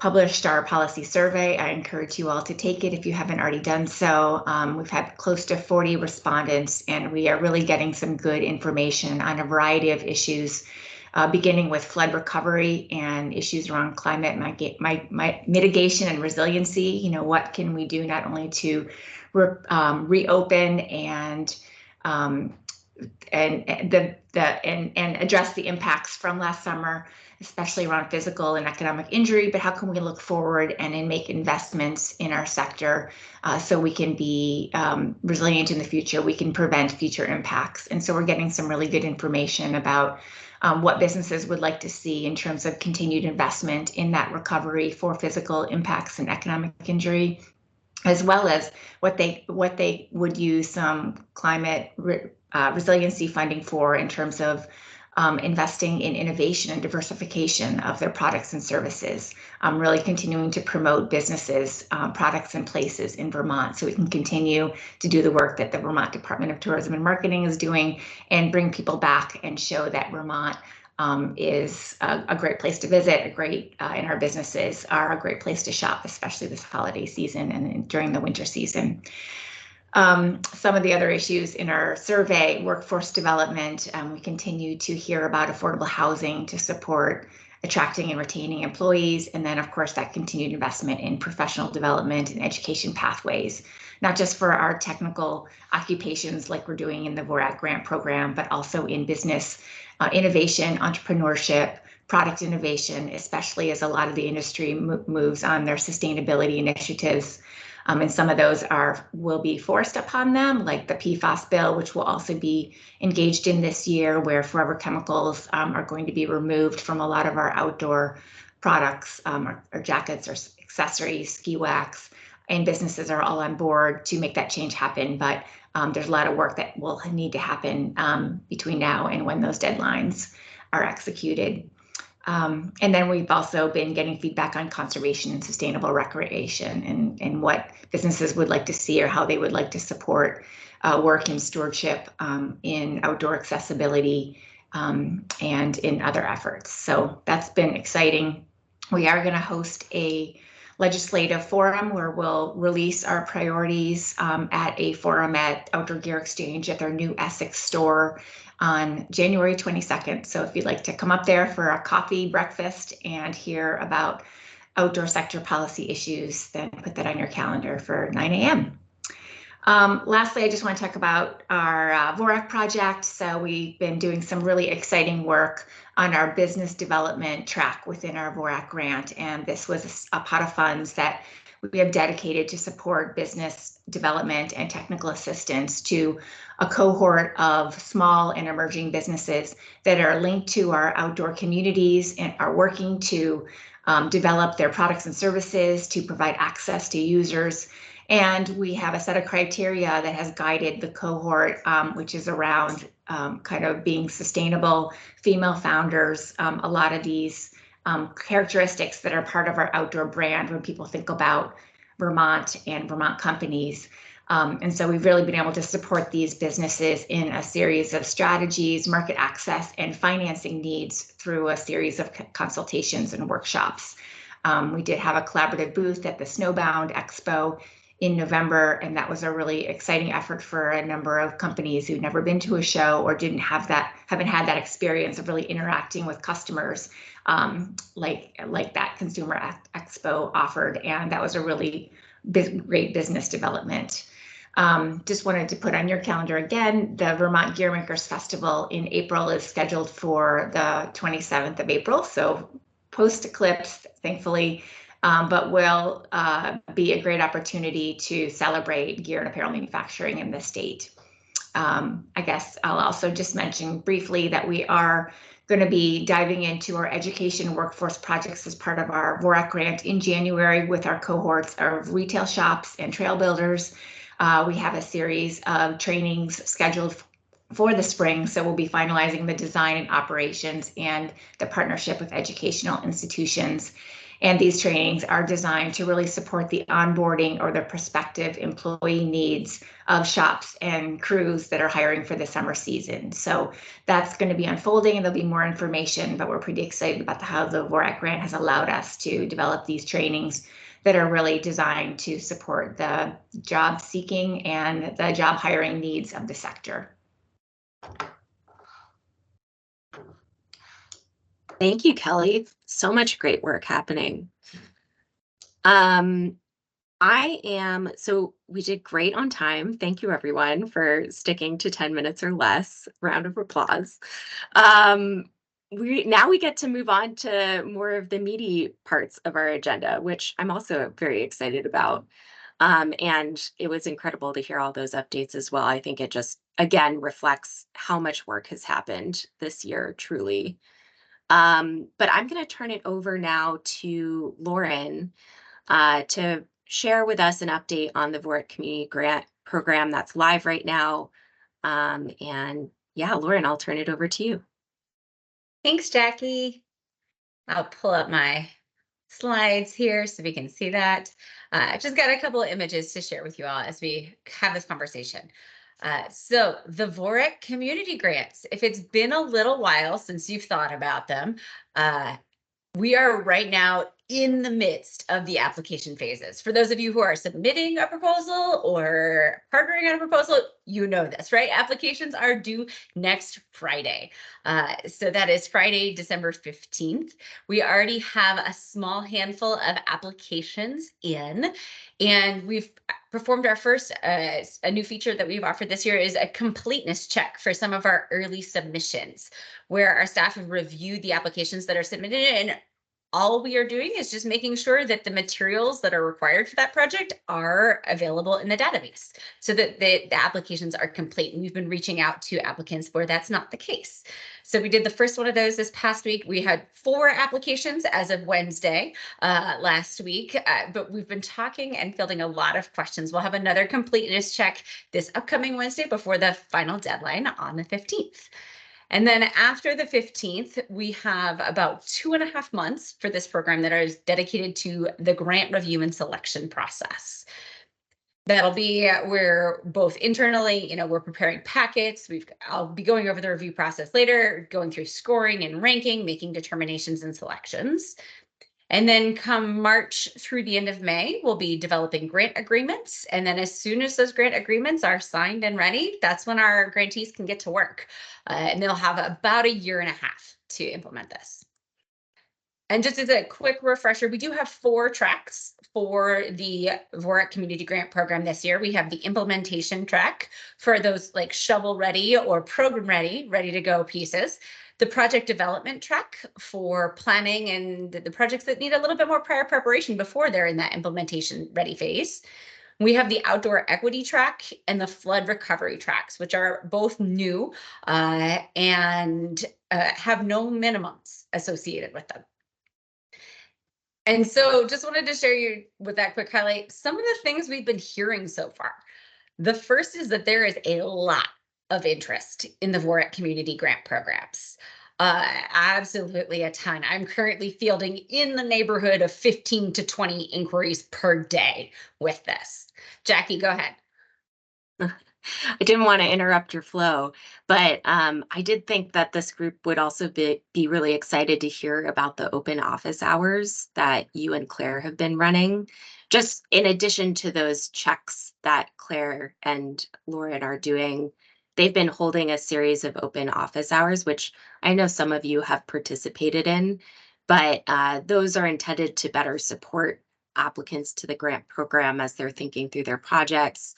published our policy survey. I encourage you all to take it if you haven't already done so. We've had close to 40 respondents, and we are really getting some good information on a variety of issues, beginning with flood recovery and issues around climate mitigation and resiliency. You know, what can we do not only to reopen and address the impacts from last summer, especially around physical and economic injury, but how can we look forward and make investments in our sector so we can be resilient in the future, we can prevent future impacts. And so we're getting some really good information about what businesses would like to see in terms of continued investment in that recovery for physical impacts and economic injury, as well as what they would use some climate resiliency funding for in terms of investing in innovation and diversification of their products and services, really continuing to promote businesses, products and places in Vermont so we can continue to do the work that the Vermont Department of Tourism and Marketing is doing and bring people back and show that Vermont is a great place to visit, and our businesses are a great place to shop, especially this holiday season and during the winter season. Some of the other issues in our survey: workforce development. We continue to hear about affordable housing to support attracting and retaining employees. And then, of course, that continued investment in professional development and education pathways, not just for our technical occupations like we're doing in the VOREC grant program, but also in business innovation, entrepreneurship, product innovation, especially as a lot of the industry moves on their sustainability initiatives. And some of those will be forced upon them, like the PFAS bill, which will also be engaged in this year, where forever chemicals are going to be removed from a lot of our outdoor products, our jackets or accessories, ski wax, and businesses are all on board to make that change happen. But there's a lot of work that will need to happen between now and when those deadlines are executed. And then we've also been getting feedback on conservation and sustainable recreation and what businesses would like to see or how they would like to support work and stewardship in outdoor accessibility and in other efforts. So that's been exciting. We are going to host a legislative forum where we'll release our priorities at a forum at Outdoor Gear Exchange at their new Essex store on January 22nd. So if you'd like to come up there for a coffee, breakfast, and hear about outdoor sector policy issues, then put that on your calendar for 9 a.m. Lastly, I just want to talk about our VOREC project. So we've been doing some really exciting work on our business development track within our VOREC grant. And this was a pot of funds that we have dedicated to support business development and technical assistance to a cohort of small and emerging businesses that are linked to our outdoor communities and are working to develop their products and services to provide access to users. And we have a set of criteria that has guided the cohort, which is around kind of being sustainable, female founders, a lot of these characteristics that are part of our outdoor brand when people think about Vermont and Vermont companies. And so we've really been able to support these businesses in a series of strategies, market access, and financing needs through a series of consultations and workshops. We did have a collaborative booth at the Snowbound Expo in November, and that was a really exciting effort for a number of companies who'd never been to a show or haven't had that experience of really interacting with customers like that Consumer Expo offered. And that was a really great business development. Just wanted to put on your calendar again, the Vermont Gear Makers Festival in April is scheduled for the 27th of April. So post-eclipse, thankfully, but will be a great opportunity to celebrate gear and apparel manufacturing in the state. I guess I'll also just mention briefly that we are going to be diving into our education workforce projects as part of our VOREC grant in January with our cohorts of retail shops and trail builders. We have a series of trainings scheduled for the spring, so we'll be finalizing the design and operations and the partnership with educational institutions. And these trainings are designed to really support the onboarding or the prospective employee needs of shops and crews that are hiring for the summer season. So that's going to be unfolding and there'll be more information, but we're pretty excited about how the VOREC grant has allowed us to develop these trainings that are really designed to support the job seeking and the job hiring needs of the sector. Thank you, Kelly. So much great work happening. So we did great on time. Thank you everyone for sticking to 10 minutes or less. Round of applause. Now we get to move on to more of the meaty parts of our agenda, which I'm also very excited about. And it was incredible to hear all those updates as well. I think it just, again, reflects how much work has happened this year, truly. But I'm going to turn it over now to Lauren to share with us an update on the VOREC Community Grant Program that's live right now. And yeah, Lauren, I'll turn it over to you. Thanks, Jackie. I'll pull up my slides here so we can see that. I've just got a couple of images to share with you all as we have this conversation. So the VOREC community grants, if it's been a little while since you've thought about them, we are right now in the midst of the application phases. For those of you who are submitting a proposal or partnering on a proposal, you know this, right? Applications are due next Friday. So that is Friday, December 15th. We already have a small handful of applications in, and we've performed our first, a new feature that we've offered this year is a completeness check for some of our early submissions, where our staff have reviewed the applications that are submitted, and all we are doing is just making sure that the materials that are required for that project are available in the database so that the applications are complete. And we've been reaching out to applicants where that's not the case. So we did the first one of those this past week. We had 4 applications as of Wednesday last week, but we've been talking and fielding a lot of questions. We'll have another completeness check this upcoming Wednesday before the final deadline on the 15th. And then after the 15th, we have about 2.5 months for this program that is dedicated to the grant review and selection process. That'll be where both internally, we're preparing packets. I'll be going over the review process later, going through scoring and ranking, making determinations and selections. And then come March through the end of May, we'll be developing grant agreements. And then as soon as those grant agreements are signed and ready, that's when our grantees can get to work. And they'll have about 1.5 years to implement this. And just as a quick refresher, we do have 4 tracks for the VOREC Community Grant Program this year. We have the implementation track for those like shovel ready or program ready to go pieces. The project development track for planning and the projects that need a little bit more prior preparation before they're in that implementation ready phase. We have the outdoor equity track and the flood recovery tracks, which are both new and have no minimums associated with them. And so just wanted to share you with that quick highlight some of the things we've been hearing so far. The first is that there is a lot of interest in the VOREC community grant programs. Absolutely a ton. I'm currently fielding in the neighborhood of 15 to 20 inquiries per day with this. Jackie, go ahead. I didn't want to interrupt your flow, but I did think that this group would also be really excited to hear about the open office hours that you and Claire have been running. Just in addition to those checks that Claire and Lauren are doing, they've been holding a series of open office hours, which I know some of you have participated in, but those are intended to better support applicants to the grant program as they're thinking through their projects,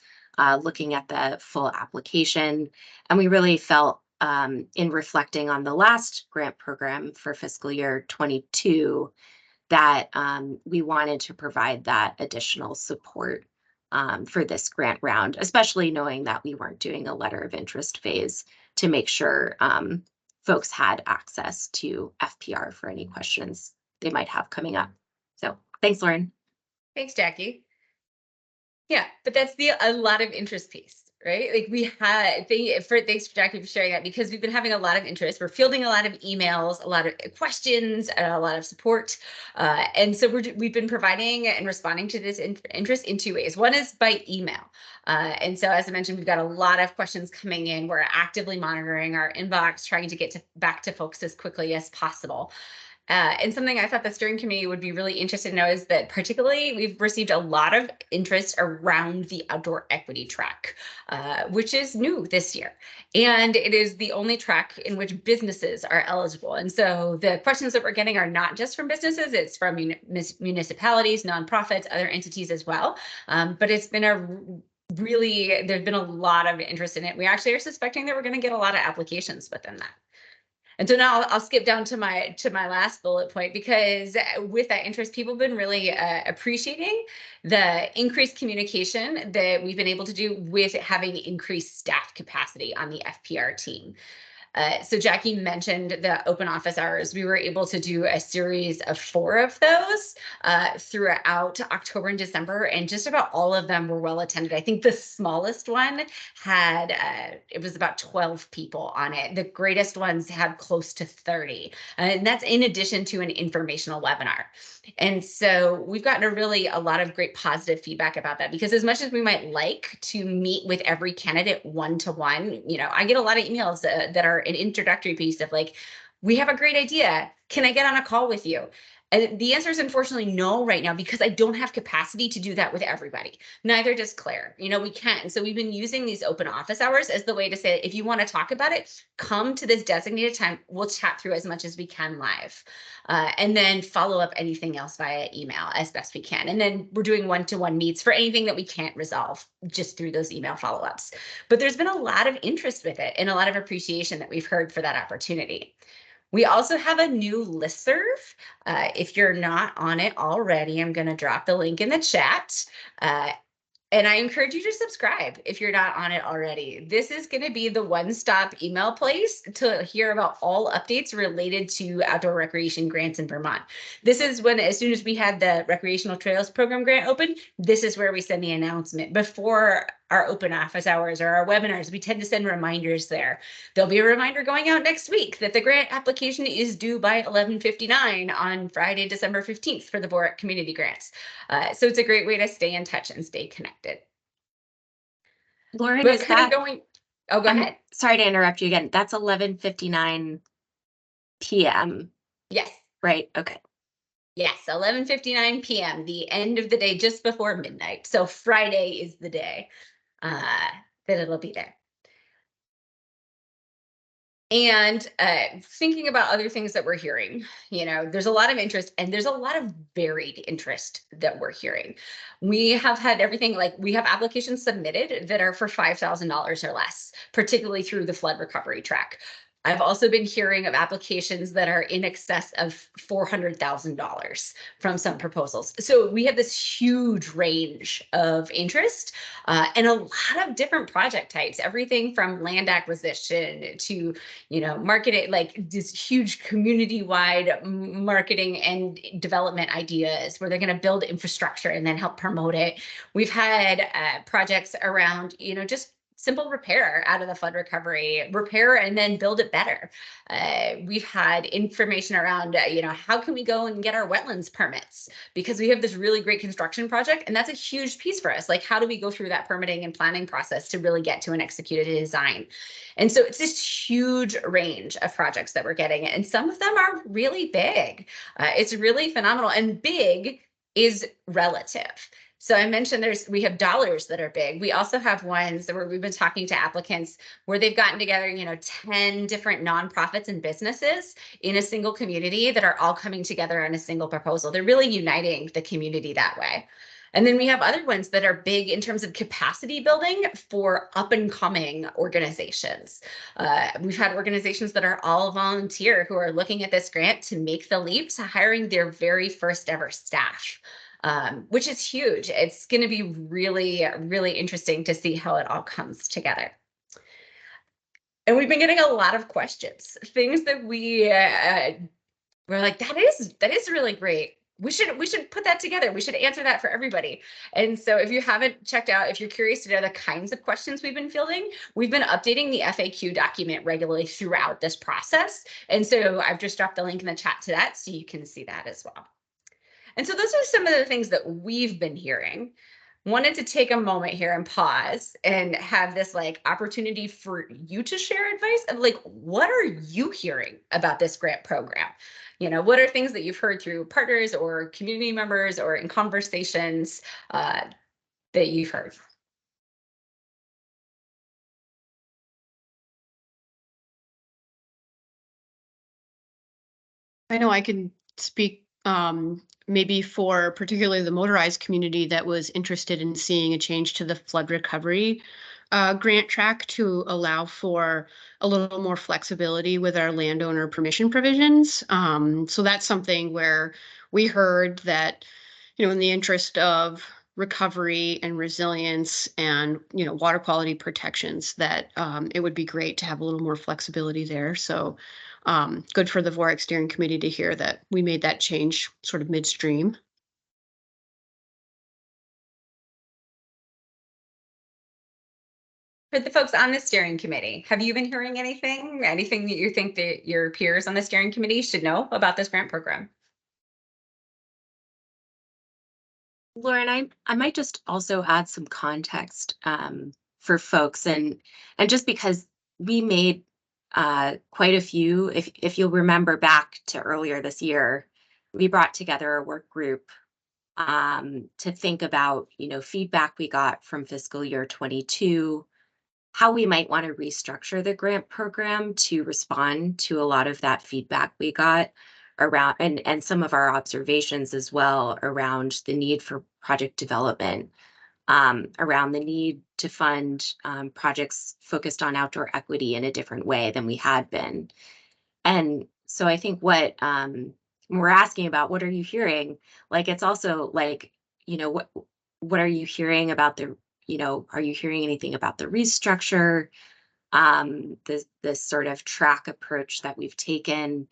looking at the full application. And we really felt in reflecting on the last grant program for fiscal year 22 that we wanted to provide that additional support for this grant round, especially knowing that we weren't doing a letter of interest phase, to make sure folks had access to FPR for any questions they might have coming up. So thanks, Lauren. Thanks, Jackie. Yeah, but that's a lot of interest piece, right? Like we had, thanks Jackie for sharing that, because we've been having a lot of interest. We're fielding a lot of emails, a lot of questions, a lot of support. And so we've been providing and responding to this interest in 2 ways. One is by email. And so as I mentioned, we've got a lot of questions coming in. We're actively monitoring our inbox, trying to get back to folks as quickly as possible. And something I thought the steering committee would be really interested to know is that particularly we've received a lot of interest around the outdoor equity track, which is new this year. And it is the only track in which businesses are eligible. And so the questions that we're getting are not just from businesses, it's from municipalities, nonprofits, other entities as well. But it's been there's been a lot of interest in it. We actually are suspecting that we're going to get a lot of applications within that. And so now I'll skip down to my last bullet point, because with that interest, people have been really appreciating the increased communication that we've been able to do with having increased staff capacity on the FPR team. So Jackie mentioned the open office hours. We were able to do a series of 4 of those throughout October and December, and just about all of them were well attended. I think the smallest one had, it was about 12 people on it. The greatest ones had close to 30. And that's in addition to an informational webinar. And so we've gotten a lot of great positive feedback about that, because as much as we might like to meet with every candidate one-to-one, I get a lot of emails that are an introductory piece of like, we have a great idea. Can I get on a call with you? And the answer is unfortunately no right now, because I don't have capacity to do that with everybody. Neither does Claire. We can't. And so we've been using these open office hours as the way to say, if you want to talk about it, come to this designated time. We'll chat through as much as we can live. And then follow up anything else via email as best we can. And then we're doing one-to-one meets for anything that we can't resolve just through those email follow-ups. But there's been a lot of interest with it and a lot of appreciation that we've heard for that opportunity. We also have a new listserv. If you're not on it already, I'm going to drop the link in the chat. And I encourage you to subscribe if you're not on it already. This is going to be the one-stop email place to hear about all updates related to outdoor recreation grants in Vermont. This is when, as soon as we had the Recreational Trails Program grant open, this is where we send the announcement. Before our open office hours or our webinars, we tend to send reminders there. There'll be a reminder going out next week that the grant application is due by 11:59 on Friday, December 15th for the VOREC community grants. So it's a great way to stay in touch and stay connected. Lauren, But is kind that of going, oh, go ahead. Sorry to interrupt you again. That's 11:59 p.m. Yes. Right. Okay. Yes, 11:59 p.m., the end of the day, just before midnight. So Friday is the day that it'll be there. And thinking about other things that we're hearing, there's a lot of interest, and there's a lot of varied interest that we're hearing. We have had everything, like we have applications submitted that are for $5,000 or less, particularly through the flood recovery track. I've also been hearing of applications that are in excess of $400,000 from some proposals. So we have this huge range of interest and a lot of different project types, everything from land acquisition to, marketing, like this huge community-wide marketing and development ideas where they're going to build infrastructure and then help promote it. We've had projects around, just simple repair out of the flood recovery, repair and then build it better. We've had information around, how can we go and get our wetlands permits? Because we have this really great construction project, and that's a huge piece for us. Like, how do we go through that permitting and planning process to really get to an executed design? And so it's this huge range of projects that we're getting, and some of them are really big. It's really phenomenal, and big is relative. So I mentioned we have dollars that are big. We also have ones where we've been talking to applicants where they've gotten together, 10 different nonprofits and businesses in a single community that are all coming together on a single proposal. They're really uniting the community that way. And then we have other ones that are big in terms of capacity building for up and coming organizations. We've had organizations that are all volunteer who are looking at this grant to make the leap to hiring their very first ever staff. Which is huge. It's going to be really, really interesting to see how it all comes together. And we've been getting a lot of questions, things that we're like, that is really great. we should put that together. We should answer that for everybody. And so if you haven't checked out, if you're curious to know the kinds of questions we've been fielding, we've been updating the FAQ document regularly throughout this process. And so I've just dropped the link in the chat to that so you can see that as well. And so those are some of the things that we've been hearing. Wanted to take a moment here and pause and have this like opportunity for you to share advice of like, what are you hearing about this grant program? You know, what are things that you've heard through partners or community members or in conversations that you've heard? I know I can speak maybe for particularly the motorized community that was interested in seeing a change to the flood recovery grant track to allow for a little more flexibility with our landowner permission provisions. So that's something where we heard that, you know, in the interest of recovery and resilience and, you know, water quality protections, that it would be great to have a little more flexibility there. So good for the VOREC steering committee to hear that we made that change sort of midstream. For the folks on the steering committee, have you been hearing anything that you think that your peers on the steering committee should know about this grant program? Lauren, I might just also add some context for folks, and just because we made quite a few, if you'll remember back to earlier this year, we brought together a work group to think about, you know, feedback we got from fiscal year 22, how we might want to restructure the grant program to respond to a lot of that feedback we got around, and some of our observations as well around the need for project development, around the need to fund projects focused on outdoor equity in a different way than we had been. And so I think what we're asking about, what are you hearing? Like, it's also like, you know, what are you hearing about the, you know, are you hearing anything about the restructure, this sort of track approach that we've taken?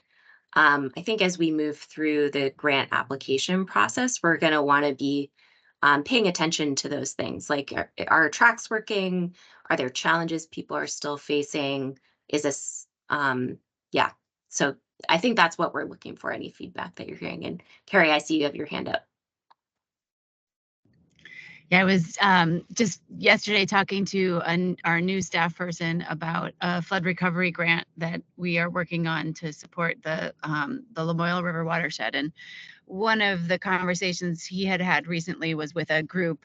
I think as we move through the grant application process, we're going to want to be paying attention to those things. Like, are tracks working? Are there challenges people are still facing? Is this, yeah. So I think that's what we're looking for, any feedback that you're hearing. And Carrie, I see you have your hand up. Yeah, I was just yesterday talking to our new staff person about a flood recovery grant that we are working on to support the Lamoille River watershed. And one of the conversations he had recently was with a group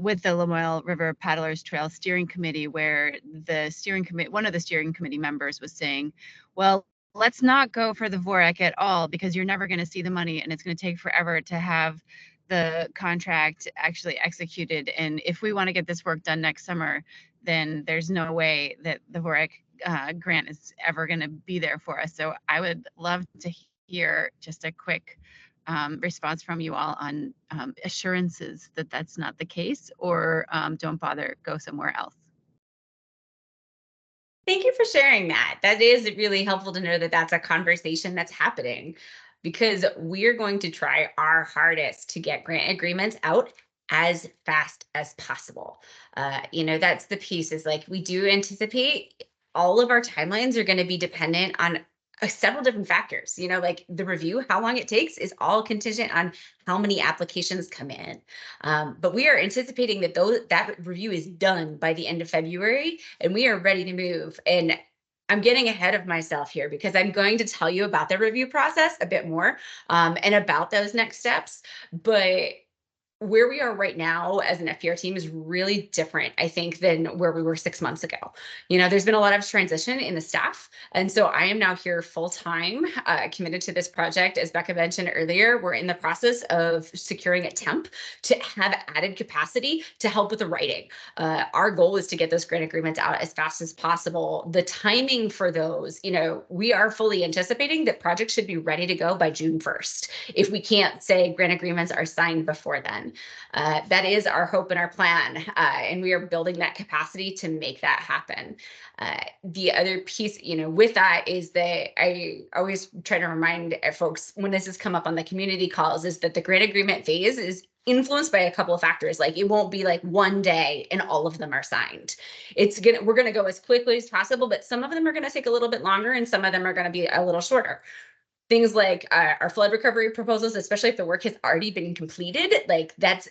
with the Lamoille River Paddlers Trail Steering Committee, where the steering committee, one of the steering committee members was saying, well, let's not go for the VOREC at all, because you're never going to see the money and it's going to take forever to have the contract actually executed. And if we want to get this work done next summer, then there's no way that the VOREC grant is ever going to be there for us. So I would love to hear just a quick response from you all on assurances that that's not the case, or don't bother, go somewhere else. Thank you for sharing that. That is really helpful to know that that's a conversation that's happening, because we're going to try our hardest to get grant agreements out as fast as possible. You know, that's the piece, is like, we do anticipate all of our timelines are going to be dependent on several different factors. You know, like the review, how long it takes is all contingent on how many applications come in. But we are anticipating that that review is done by the end of February, and we are ready to move. And I'm getting ahead of myself here, because I'm going to tell you about the review process a bit more and about those next steps. But where we are right now as an FPR team is really different, I think, than where we were 6 months ago. You know, there's been a lot of transition in the staff. And so I am now here full time, committed to this project. As Becca mentioned earlier, we're in the process of securing a temp to have added capacity to help with the writing. Our goal is to get those grant agreements out as fast as possible. The timing for those, you know, we are fully anticipating that projects should be ready to go by June 1st. If we can't say grant agreements are signed before then. happen. That is our hope and our plan, and we are building that capacity to make that happen. The other piece, with that is that I always try to remind folks when this has come up on the community calls is that the grant agreement phase is influenced by a couple of factors. Like it won't be like one day and all of them are signed. We're going to go as quickly as possible, but some of them are going to take a little bit longer and some of them are going to be a little shorter. Things like our flood recovery proposals, especially if the work has already been completed, like that's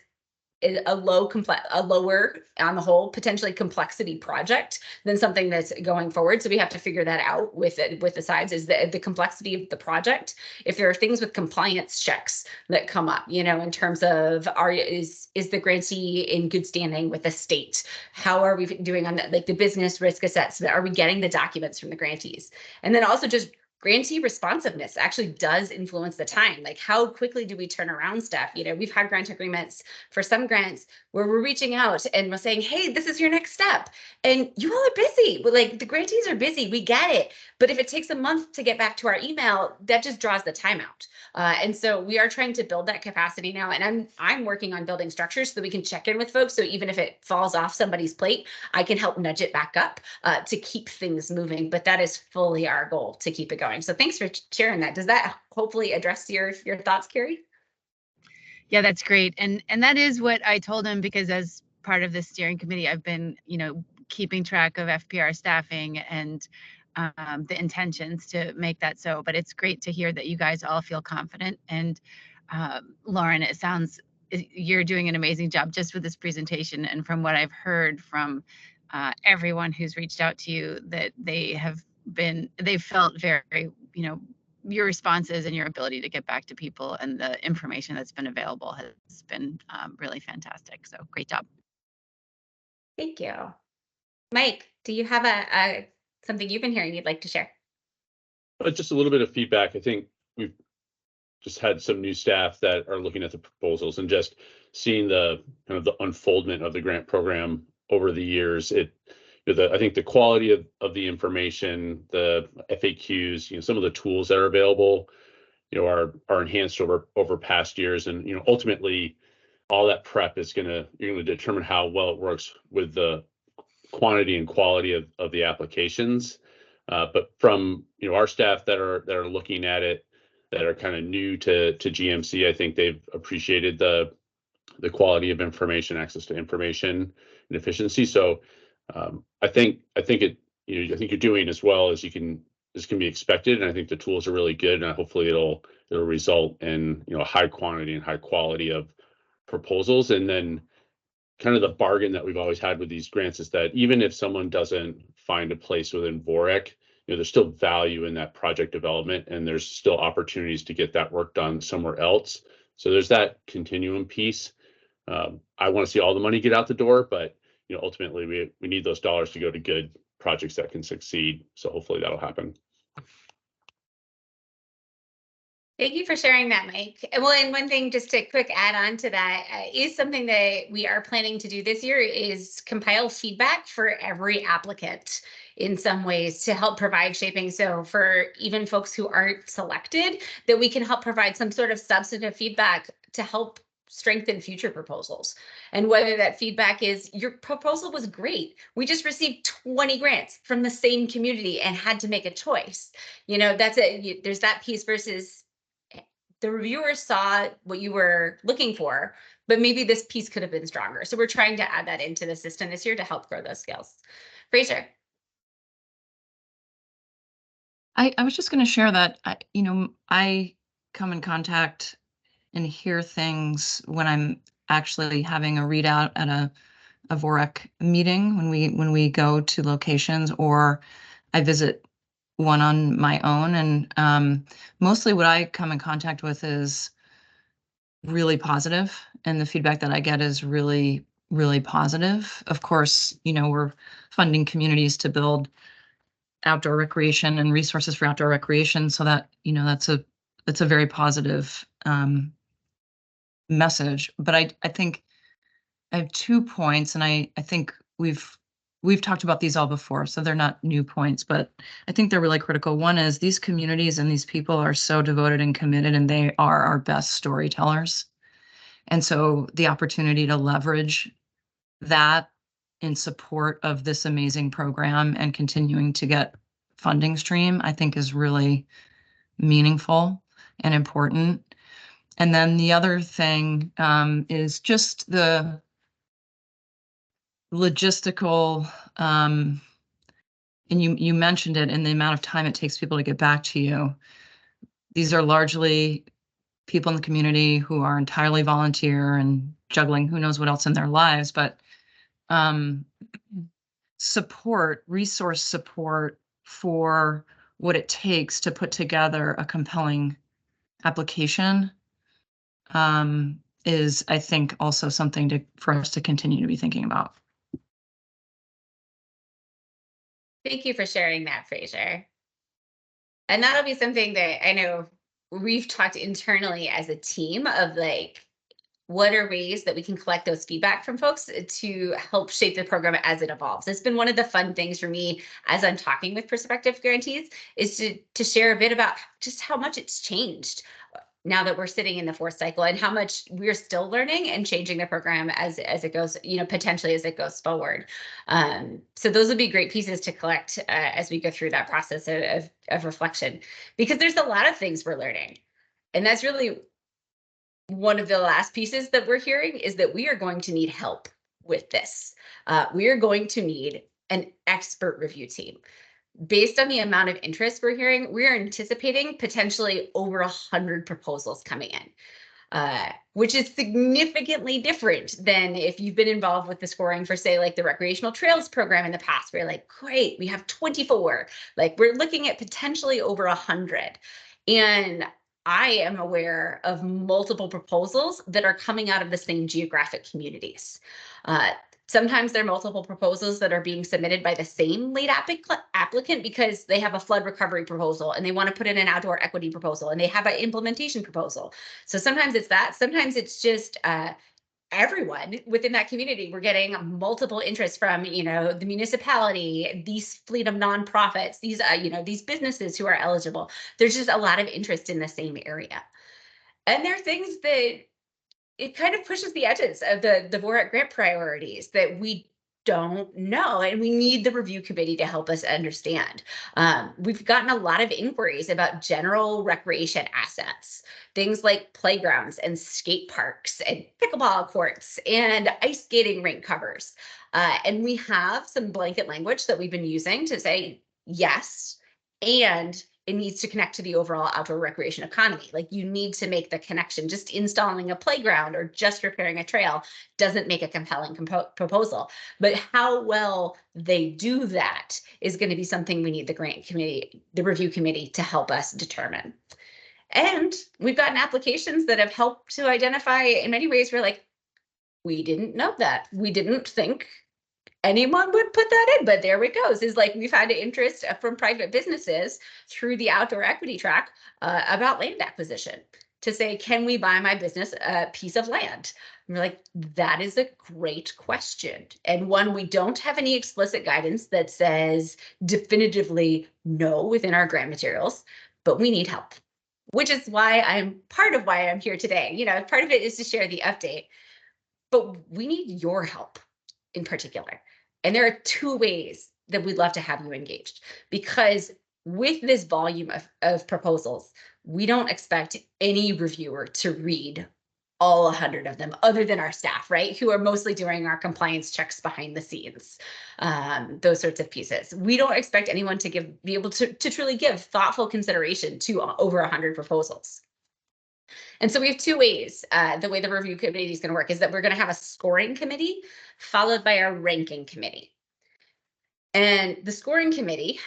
a lower on the whole potentially complexity project than something that's going forward. So we have to figure that out with the sides is the complexity of the project. If there are things with compliance checks that come up, in terms of is the grantee in good standing with the state? How are we doing on that? Like the business risk assessment? Are we getting the documents from the grantees? And then also just grantee responsiveness actually does influence the time. Like how quickly do we turn around stuff? We've had grant agreements for some grants where we're reaching out and we're saying, hey, this is your next step. And you all are busy. Like the grantees are busy. We get it. But if it takes a month to get back to our email, that just draws the time out. And so we are trying to build that capacity now. And I'm working on building structures so that we can check in with folks. So even if it falls off somebody's plate, I can help nudge it back up to keep things moving. But that is fully our goal, to keep it going. So thanks for sharing that. Does that hopefully address your thoughts, Carrie? Yeah, that's great. And that is what I told him, because as part of the steering committee, I've been, keeping track of FPR staffing and the intentions to make that so. But it's great to hear that you guys all feel confident. And Lauren, it sounds you're doing an amazing job just with this presentation. And from what I've heard from everyone who's reached out to you, that they've felt very, your responses and your ability to get back to people and the information that's been available has been really fantastic. So great job. Thank you. Mike, do you have something you've been hearing you'd like to share? Just a little bit of feedback. I think we've just had some new staff that are looking at the proposals and just seeing the kind of the unfoldment of the grant program over the years. I think the quality of the information, the FAQs, some of the tools that are available, are enhanced over past years, and ultimately all that prep is you're gonna determine how well it works with the quantity and quality of the applications. But from our staff that are looking at it, that are kind of new to GMC, I think they've appreciated the quality of information, access to information, and efficiency. So I think you're doing as well as can be expected, and I think the tools are really good, and hopefully it'll result in high quantity and high quality of proposals. And then kind of the bargain that we've always had with these grants is that even if someone doesn't find a place within VOREC, there's still value in that project development, and there's still opportunities to get that work done somewhere else. So there's that continuum piece. I want to see all the money get out the door, but ultimately we need those dollars to go to good projects that can succeed. So hopefully that'll happen. Thank you for sharing that, Mike. Well, and one thing, just a quick add on to that, is something that we are planning to do this year is compile feedback for every applicant in some ways to help provide shaping. So for even folks who aren't selected, that we can help provide some sort of substantive feedback to help strengthen future proposals. And whether that feedback is your proposal was great, we just received 20 grants from the same community and had to make a choice. There's that piece versus the reviewers saw what you were looking for, but maybe this piece could have been stronger. So we're trying to add that into the system this year to help grow those skills. Fraser. I was just going to share that, I come in contact and hear things when I'm actually having a readout at a VOREC meeting, when we go to locations, or I visit one on my own. And mostly what I come in contact with is really positive, and the feedback that I get is really, really positive. Of course, we're funding communities to build outdoor recreation and resources for outdoor recreation, so that that's a very positive message. But I think I have 2 points, and I think we've talked about these all before, so they're not new points, but I think they're really critical. One is these communities and these people are so devoted and committed, and they are our best storytellers. And so the opportunity to leverage that in support of this amazing program and continuing to get funding stream, I think is really meaningful and important. And then the other thing is just the logistical, and you mentioned it, in the amount of time it takes people to get back to you. These are largely people in the community who are entirely volunteer and juggling who knows what else in their lives, but resource support for what it takes to put together a compelling application is, I think, also something for us to continue to be thinking about. Thank you for sharing that, Fraser. And that'll be something that I know we've talked internally as a team of, like, what are ways that we can collect those feedback from folks to help shape the program as it evolves. It's been one of the fun things for me as I'm talking with prospective grantees is to share a bit about just how much it's changed now that we're sitting in the fourth cycle, and how much we're still learning and changing the program as it goes, potentially as it goes forward. So those would be great pieces to collect as we go through that process of reflection, because there's a lot of things we're learning. And that's really one of the last pieces that we're hearing, is that we are going to need help with this. We are going to need an expert review team. Based on the amount of interest we're hearing, we are anticipating potentially over 100 proposals coming in, which is significantly different than if you've been involved with the scoring for, say, like the recreational trails program in the past, where you're like, great, we have 24. Like, we're looking at potentially over 100. And I am aware of multiple proposals that are coming out of the same geographic communities. Sometimes there are multiple proposals that are being submitted by the same lead applicant because they have a flood recovery proposal and they want to put in an outdoor equity proposal and they have an implementation proposal. So sometimes it's that, sometimes it's just everyone within that community. We're getting multiple interests from, the municipality, these fleet of nonprofits, these, these businesses who are eligible. There's just a lot of interest in the same area. And there are things that it kind of pushes the edges of the VOREC grant priorities that we don't know, and we need the review committee to help us understand. We've gotten a lot of inquiries about general recreation assets, things like playgrounds and skate parks and pickleball courts and ice skating rink covers. And we have some blanket language that we've been using to say yes, and it needs to connect to the overall outdoor recreation economy. Like, you need to make the connection. Just installing a playground or just repairing a trail doesn't make a compelling proposal. But how well they do that is going to be something we need the grant committee, the review committee, to help us determine. And we've gotten applications that have helped to identify, in many ways, we're like, we didn't know that. We didn't think anyone would put that in, but there it goes. Is like, we've had interest from private businesses through the outdoor equity track about land acquisition to say, can we buy my business a piece of land? And we're like, that is a great question, and one we don't have any explicit guidance that says definitively no within our grant materials, but we need help, which is why part of why I'm here today. Part of it is to share the update, but we need your help in particular. And there are two ways that we'd love to have you engaged, because with this volume of proposals, we don't expect any reviewer to read all 100 of them, other than our staff, right? Who are mostly doing our compliance checks behind the scenes, those sorts of pieces. We don't expect anyone to be able to truly give thoughtful consideration to over 100 proposals. And so we have two ways. The way the review committee is going to work is that we're going to have a scoring committee followed by a ranking committee. And the scoring committee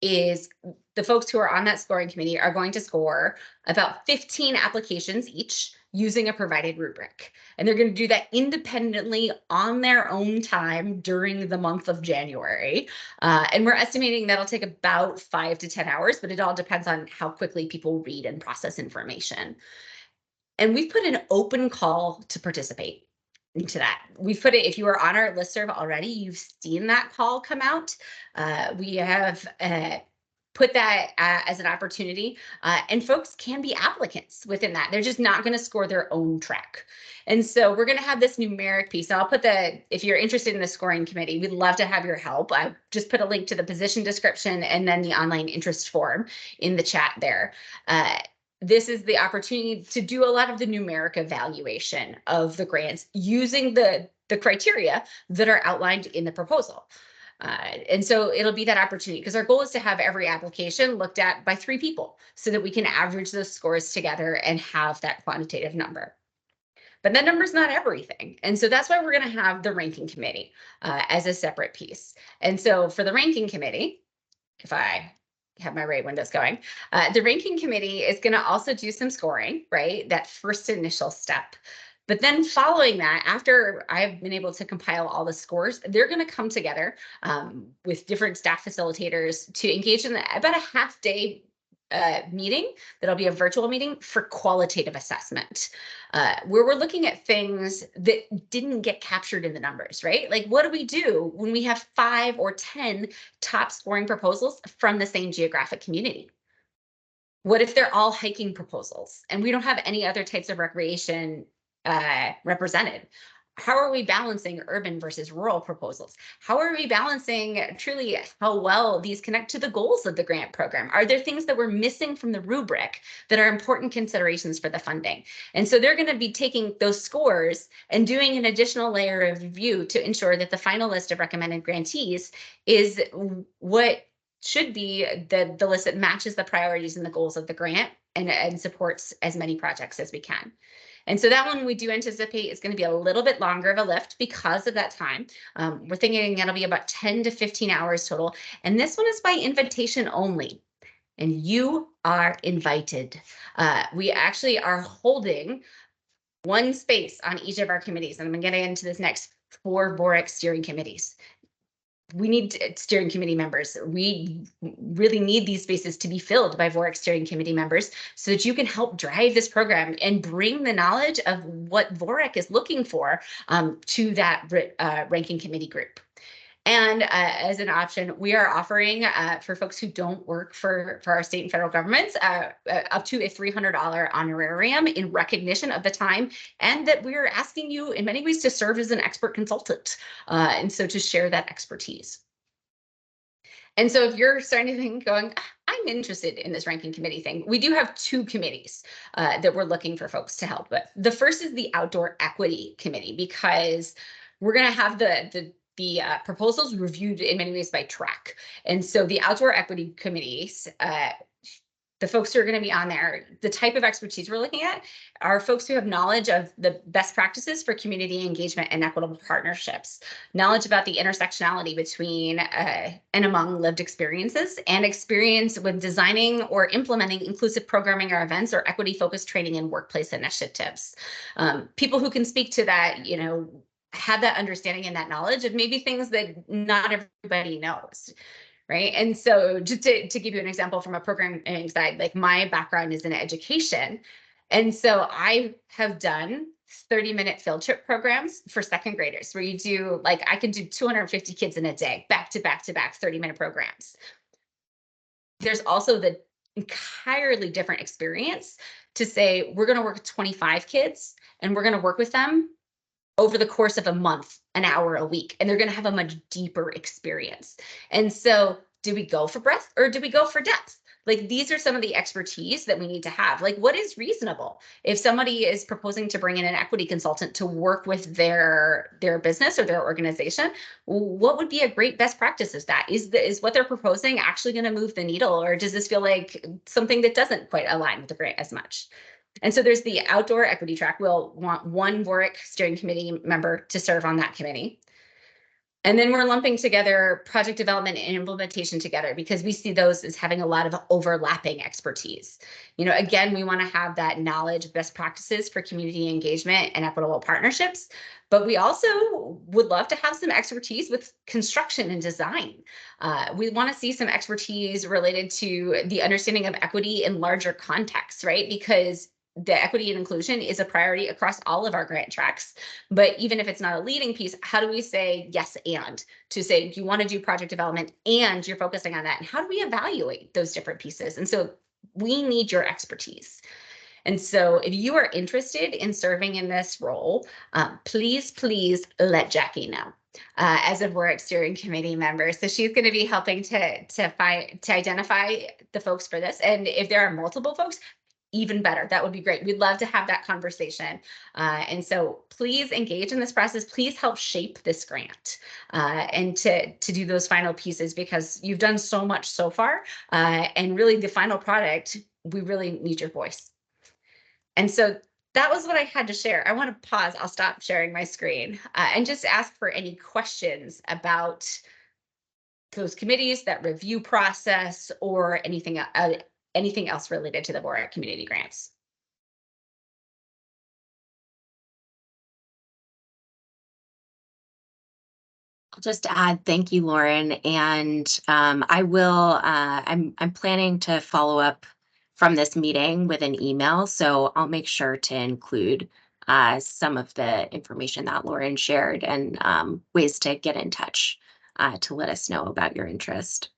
is the folks who are on that scoring committee are going to score about 15 applications each using a provided rubric. And they're going to do that independently on their own time during the month of January. And we're estimating that'll take about 5 to 10 hours, but it all depends on how quickly people read and process information. And we've put an open call to participate into that. We've put it, if you are on our listserv already, you've seen that call come out. We have put that as an opportunity, and folks can be applicants within that. They're just not going to score their own track. And so we're going to have this numeric piece. And I'll put if you're interested in the scoring committee, we'd love to have your help. I just put a link to the position description and then the online interest form in the chat there. This is the opportunity to do a lot of the numeric evaluation of the grants using the criteria that are outlined in the proposal. And so it'll be that opportunity, because our goal is to have every application looked at by 3 people so that we can average those scores together and have that quantitative number. But that number is not everything. And so that's why we're going to have the ranking committee as a separate piece. And so for the ranking committee, if I have my right windows going, the ranking committee is going to also do some scoring, right? That first initial step. But then following that, after I've been able to compile all the scores, they're going to come together with different staff facilitators to engage in about a half-day meeting that'll be a virtual meeting for qualitative assessment, where we're looking at things that didn't get captured in the numbers, right? Like, what do we do when we have 5 or 10 top scoring proposals from the same geographic community? What if they're all hiking proposals and we don't have any other types of recreation represented? How are we balancing urban versus rural proposals? How are we balancing truly how well these connect to the goals of the grant program? Are there things that we're missing from the rubric that are important considerations for the funding? And so they're going to be taking those scores and doing an additional layer of review to ensure that the final list of recommended grantees is what should be the list that matches the priorities and the goals of the grant and supports as many projects as we can. And so that one we do anticipate is going to be a little bit longer of a lift because of that time. We're thinking it'll be about 10 to 15 hours total. And this one is by invitation only. And you are invited. We actually are holding one space on each of our committees. And I'm going to get into this next 4 VOREC steering committees. We need steering committee members. We really need these spaces to be filled by VOREC steering committee members so that you can help drive this program and bring the knowledge of what VOREC is looking for to that ranking committee group. And as an option, we are offering for folks who don't work for our state and federal governments up to a $300 honorarium in recognition of the time, and that we're asking you in many ways to serve as an expert consultant, and so to share that expertise. And so if you're starting to think going, I'm interested in this ranking committee thing, we do have 2 committees that we're looking for folks to help with. The first is the Outdoor Equity Committee, because we're going to have the proposals reviewed in many ways by track. And so the Outdoor Equity Committees, the folks who are going to be on there, the type of expertise we're looking at are folks who have knowledge of the best practices for community engagement and equitable partnerships, knowledge about the intersectionality between and among lived experiences, and experience with designing or implementing inclusive programming or events or equity-focused training and workplace initiatives. People who can speak to that, have that understanding and that knowledge of maybe things that not everybody knows, right? And so just to give you an example from a programming side, like my background is in education. And so I have done 30-minute field trip programs for 2nd graders where you do, like, I can do 250 kids in a day, back to back to back 30-minute programs. There's also the entirely different experience to say, we're going to work with 25 kids and we're going to work with them over the course of a month, an hour a week, and they're going to have a much deeper experience. And so do we go for breadth or do we go for depth? Like, these are some of the expertise that we need to have. Like, what is reasonable? If somebody is proposing to bring in an equity consultant to work with their business or their organization, what would be a great best practice? Is what they're proposing actually going to move the needle, or does this feel like something that doesn't quite align with the grant as much? And so there's the outdoor equity track. We'll want 1 VOREC steering committee member to serve on that committee. And then we're lumping together project development and implementation together because we see those as having a lot of overlapping expertise. Again, we want to have that knowledge, best practices for community engagement and equitable partnerships, but we also would love to have some expertise with construction and design. We want to see some expertise related to the understanding of equity in larger contexts, right? Because the equity and inclusion is a priority across all of our grant tracks. But even if it's not a leading piece, how do we say yes and to say you want to do project development and you're focusing on that? And how do we evaluate those different pieces? And so we need your expertise. And so if you are interested in serving in this role, please let Jackie know. As a VOREC steering committee member. So she's going to be helping to identify the folks for this. And if there are multiple folks, even better. That would be great. We'd love to have that conversation. And so please engage in this process. Please help shape this grant and to do those final pieces, because you've done so much so far. And really the final product, we really need your voice. And so that was what I had to share. I want to pause. I'll stop sharing my screen and just ask for any questions about those committees, that review process, or anything else related to the VOREC community grants. I'll just add, thank you, Lauren. And I will, I'm planning to follow up from this meeting with an email. So I'll make sure to include some of the information that Lauren shared and ways to get in touch to let us know about your interest.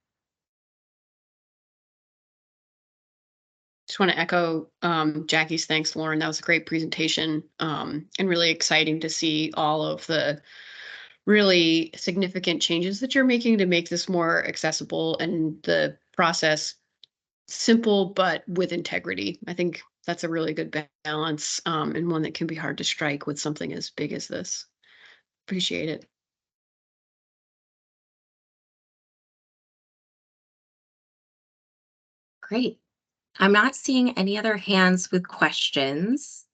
Just want to echo Jackie's thanks, Lauren. That was a great presentation and really exciting to see all of the really significant changes that you're making to make this more accessible and the process simple but with integrity. I think that's a really good balance and one that can be hard to strike with something as big as this. Appreciate it. Great. I'm not seeing any other hands with questions.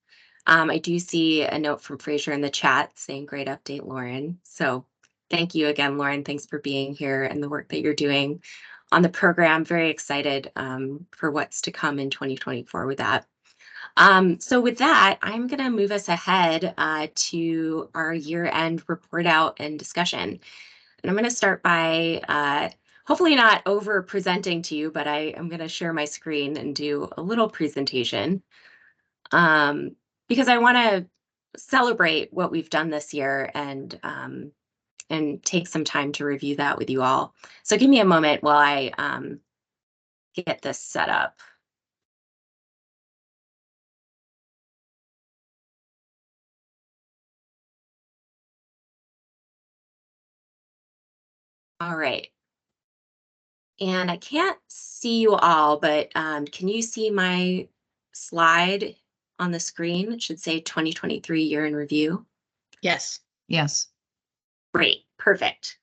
I do see a note from Fraser in the chat saying great update, Lauren. So thank you again, Lauren. Thanks for being here and the work that you're doing on the program. Very excited for what's to come in 2024 with that. So with that, I'm going to move us ahead to our year-end report out and discussion. And I'm going to start by hopefully not over presenting to you, but I am going to share my screen and do a little presentation because I want to celebrate what we've done this year and take some time to review that with you all. So give me a moment while I get this set up. All right. And I can't see you all, but can you see my slide on the screen? It should say 2023 year in review. Yes. Yes. Great, perfect.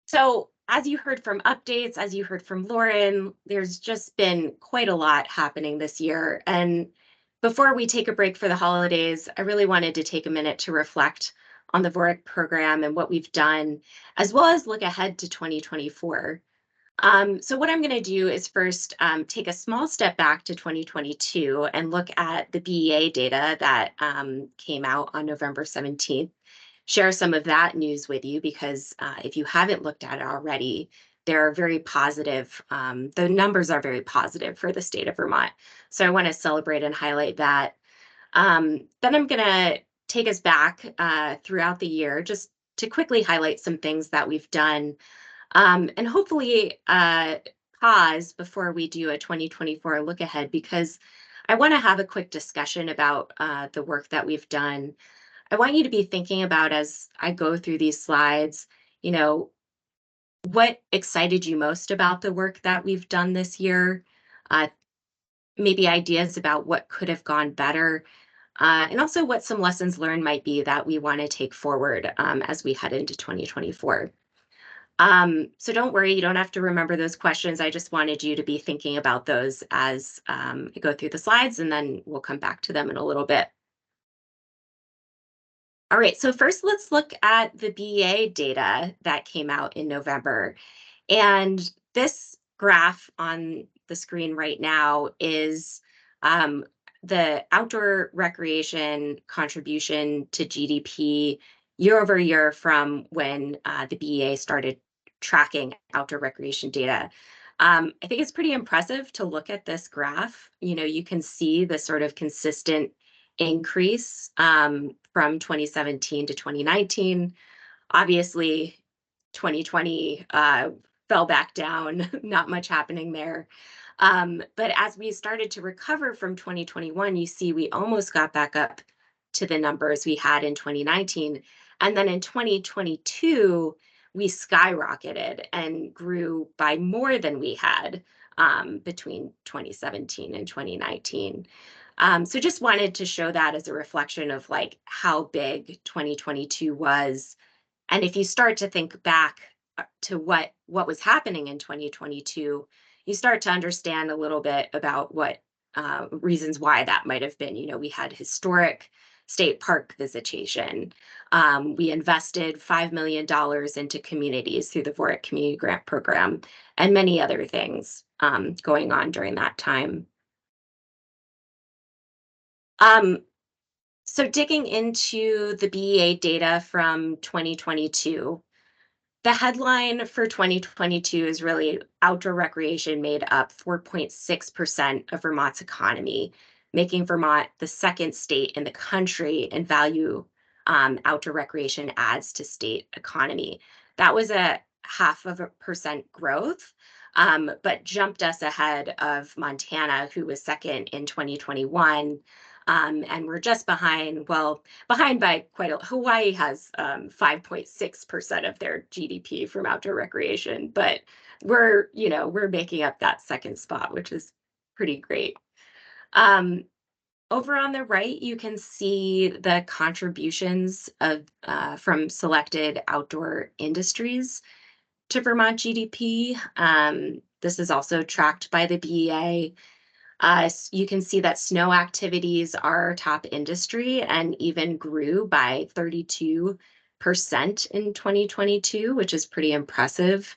So as you heard from updates, as you heard from Lauren, there's just been quite a lot happening this year. And before we take a break for the holidays, I really wanted to take a minute to reflect on the VOREC program and what we've done, as well as look ahead to 2024. So what I'm going to do is first take a small step back to 2022 and look at the BEA data that came out on November 17th, share some of that news with you, because if you haven't looked at it already, they're very positive. The numbers are very positive for the state of Vermont. So I want to celebrate and highlight that. Then I'm going to take us back throughout the year just to quickly highlight some things that we've done and hopefully pause before we do a 2024 look ahead, because I want to have a quick discussion about the work that we've done. I want you to be thinking about, as I go through these slides, you know, what excited you most about the work that we've done this year, maybe ideas about what could have gone better, and also what some lessons learned might be that we want to take forward as we head into 2024. So don't worry, you don't have to remember those questions. I just wanted you to be thinking about those as I go through the slides, and then we'll come back to them in a little bit. All right, so first let's look at the BEA data that came out in November. And this graph on the screen right now is the outdoor recreation contribution to GDP year over year from when the BEA started tracking outdoor recreation data. I think it's pretty impressive to look at this graph. You can see the sort of consistent increase from 2017 to 2019. Obviously, 2020 fell back down, not much happening there. But as we started to recover from 2021, you see we almost got back up to the numbers we had in 2019. And then in 2022, we skyrocketed and grew by more than we had between 2017 and 2019. So just wanted to show that as a reflection of like how big 2022 was. And if you start to think back to what was happening in 2022, you start to understand a little bit about what reasons why that might have been. We had historic state park visitation. We invested $5 million into communities through the VOREC Community Grant Program and many other things going on during that time. So digging into the BEA data from 2022, the headline for 2022 is really outdoor recreation made up 4.6% of Vermont's economy, making Vermont the second state in the country in value outdoor recreation adds to state economy. That was a 0.5% growth, but jumped us ahead of Montana, who was second in 2021. And we're just behind by quite a. Hawaii has 5.6% of their GDP from outdoor recreation, but we're making up that second spot, which is pretty great. Over on the right, you can see the contributions of from selected outdoor industries to Vermont GDP. This is also tracked by the BEA. You can see that snow activities are top industry and even grew by 32% in 2022, which is pretty impressive.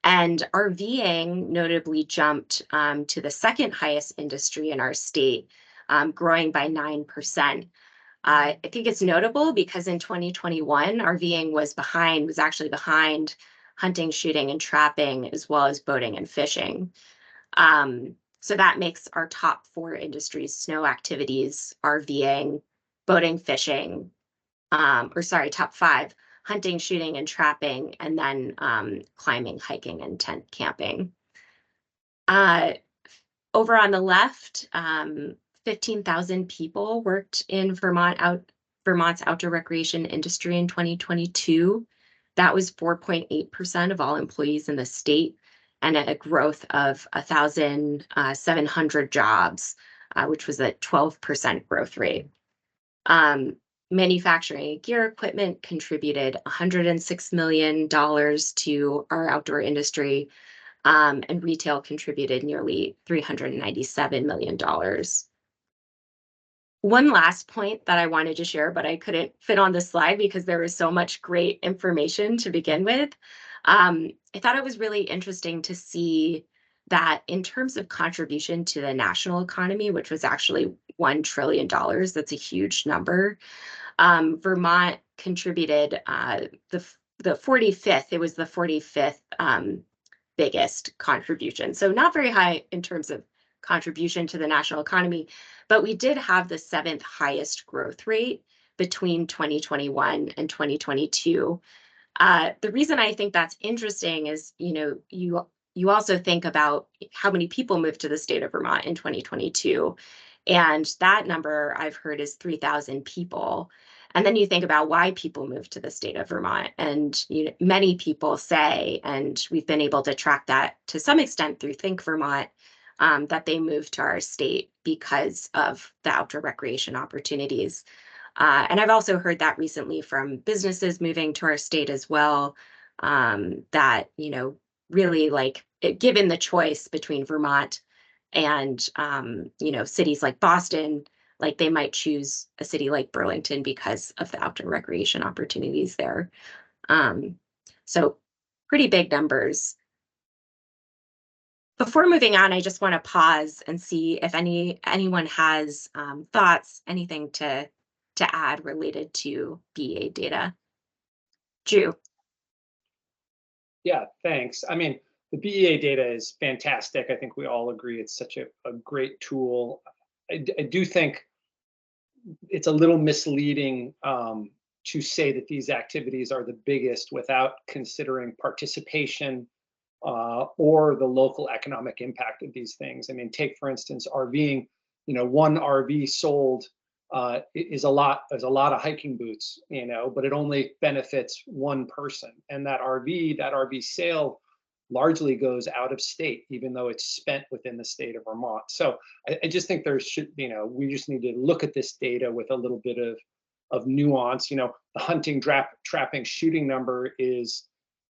And RVing notably jumped to the second highest industry in our state, growing by 9%. I think it's notable because in 2021, RVing was actually behind hunting, shooting, and trapping, as well as boating and fishing. So that makes our top 4 industries: snow activities, RVing, boating, fishing, top 5, hunting, shooting, and trapping, and then climbing, hiking, and tent camping. Over on the left, 15,000 people worked in Vermont's outdoor recreation industry in 2022. That was 4.8% of all employees in the state, and a growth of 1,700 jobs, which was a 12% growth rate. Manufacturing gear equipment contributed $106 million to our outdoor industry, and retail contributed nearly $397 million. One last point that I wanted to share, but I couldn't fit on this slide because there was so much great information to begin with. I thought it was really interesting to see that in terms of contribution to the national economy, which was actually $1 trillion, that's a huge number. Vermont contributed the 45th, it was the 45th biggest contribution. So not very high in terms of contribution to the national economy, but we did have the 7th highest growth rate between 2021 and 2022. The reason I think that's interesting is, you also think about how many people moved to the state of Vermont in 2022. And that number I've heard is 3,000 people. And then you think about why people moved to the state of Vermont. And many people say, and we've been able to track that to some extent through Think Vermont, that they moved to our state because of the outdoor recreation opportunities. And I've also heard that recently from businesses moving to our state as well, that, really like given the choice between Vermont and, cities like Boston, like they might choose a city like Burlington because of the outdoor recreation opportunities there. So pretty big numbers. Before moving on, I just want to pause and see if anyone has thoughts, anything to add related to BEA data. Drew. Yeah, thanks. I mean, the BEA data is fantastic. I think we all agree it's such a great tool. I do think it's a little misleading to say that these activities are the biggest without considering participation or the local economic impact of these things. I mean, take for instance RVing. You know, one RV sold is a lot of hiking boots. You know, but it only benefits one person, and that RV sale largely goes out of state, even though it's spent within the state of Vermont. So I just think there should, you know, we just need to look at this data with a little bit of nuance. You know, the hunting, trapping, shooting number is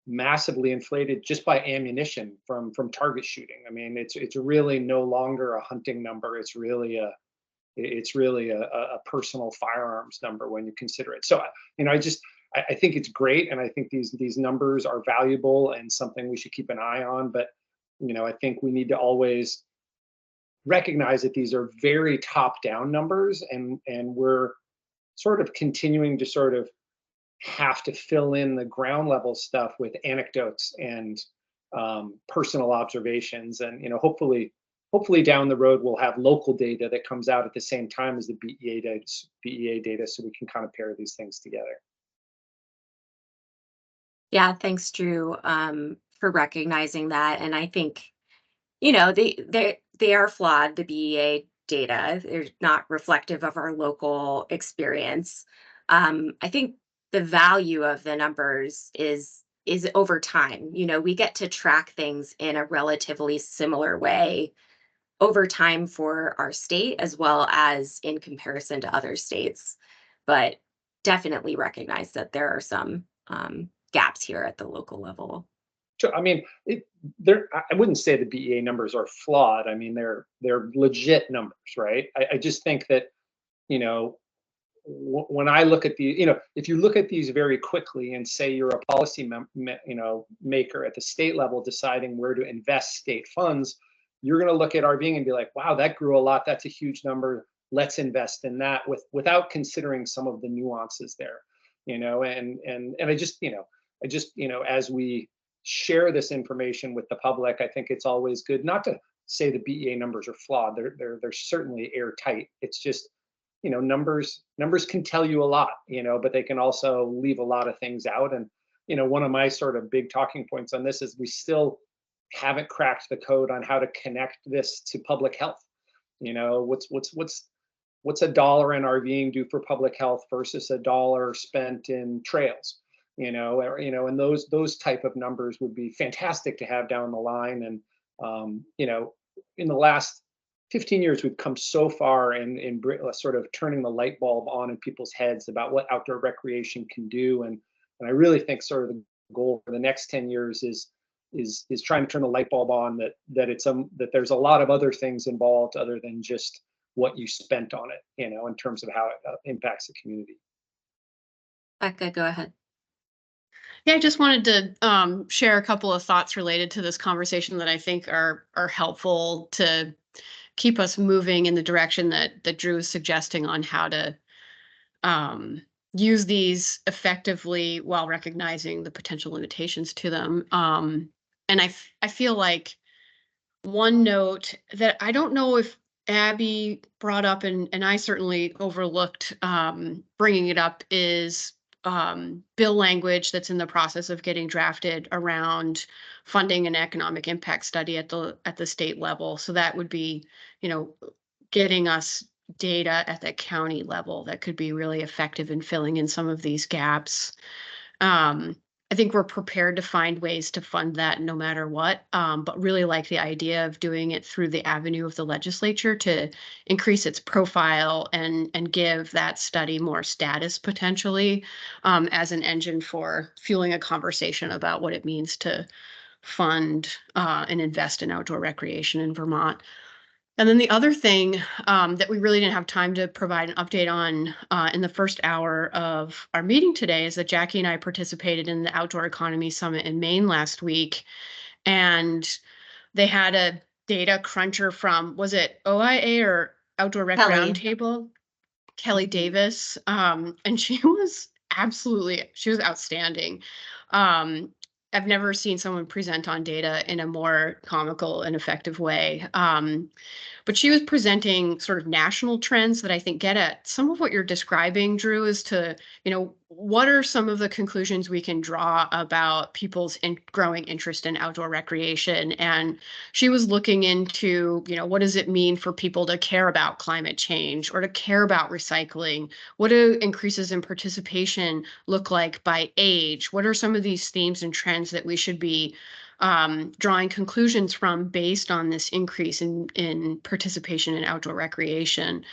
massively inflated just by ammunition from target shooting. I mean, it's really no longer a hunting number. It's really a personal firearms number when you consider it. So, you know, I think it's great, and I think these numbers are valuable and something we should keep an eye on. But, you know, I think we need to always recognize that these are very top-down numbers, and we're sort of continuing to sort of have to fill in the ground level stuff with anecdotes and personal observations. And, you know, hopefully down the road we'll have local data that comes out at the same time as the BEA data, so we can kind of pair these things together. Yeah, thanks, Drew, for recognizing that. And I think, you know, they are flawed, the BEA data. They're not reflective of our local experience. I think the value of the numbers is over time. You know, we get to track things in a relatively similar way over time for our state as well as in comparison to other states, but definitely recognize that there are some gaps here at the local level. Sure. I mean, I wouldn't say the BEA numbers are flawed. I mean, they're legit numbers, right? I just think that, you know, when I look at the, you know, if you look at these very quickly and say you're a policy maker at the state level deciding where to invest state funds, you're going to look at RVing and be like, wow, that grew a lot. That's a huge number. Let's invest in that without considering some of the nuances there, you know, and I just, you know, as we share this information with the public, I think it's always good not to say the BEA numbers are flawed. They're certainly airtight. It's just, you know, numbers can tell you a lot, you know, but they can also leave a lot of things out. And, you know, one of my sort of big talking points on this is we still haven't cracked the code on how to connect this to public health. You know, what's a dollar in RVing do for public health versus a dollar spent in trails? You know, and those type of numbers would be fantastic to have down the line. And you know, in the last 15 years, we've come so far in sort of turning the light bulb on in people's heads about what outdoor recreation can do. And I really think sort of the goal for the next 10 years is trying to turn the light bulb on that that there's a lot of other things involved other than just what you spent on it, you know, in terms of how it impacts the community. Becca, go ahead. Yeah, I just wanted to share a couple of thoughts related to this conversation that I think are helpful to keep us moving in the direction that Drew is suggesting on how to use these effectively while recognizing the potential limitations to them. And I feel like one note that I don't know if Abby brought up, and I certainly overlooked bringing it up, is bill language that's in the process of getting drafted around funding an economic impact study at the state level. So that would be, you know, getting us data at the county level that could be really effective in filling in some of these gaps. I think we're prepared to find ways to fund that no matter what, but really like the idea of doing it through the avenue of the legislature to increase its profile and give that study more status potentially as an engine for fueling a conversation about what it means to fund and invest in outdoor recreation in Vermont. And then the other thing that we really didn't have time to provide an update on in the first hour of our meeting today is that Jackie and I participated in the Outdoor Economy Summit in Maine last week. And they had a data cruncher from, was it OIA or Outdoor Rec Roundtable? Kelly Davis. And she was outstanding. I've never seen someone present on data in a more comical and effective way. But she was presenting sort of national trends that I think get at some of what you're describing, Drew, as to, what are some of the conclusions we can draw about people's growing interest in outdoor recreation? And she was looking into, what does it mean for people to care about climate change or to care about recycling? What do increases in participation look like by age? What are some of these themes and trends that we should be drawing conclusions from based on this increase in participation in outdoor recreation?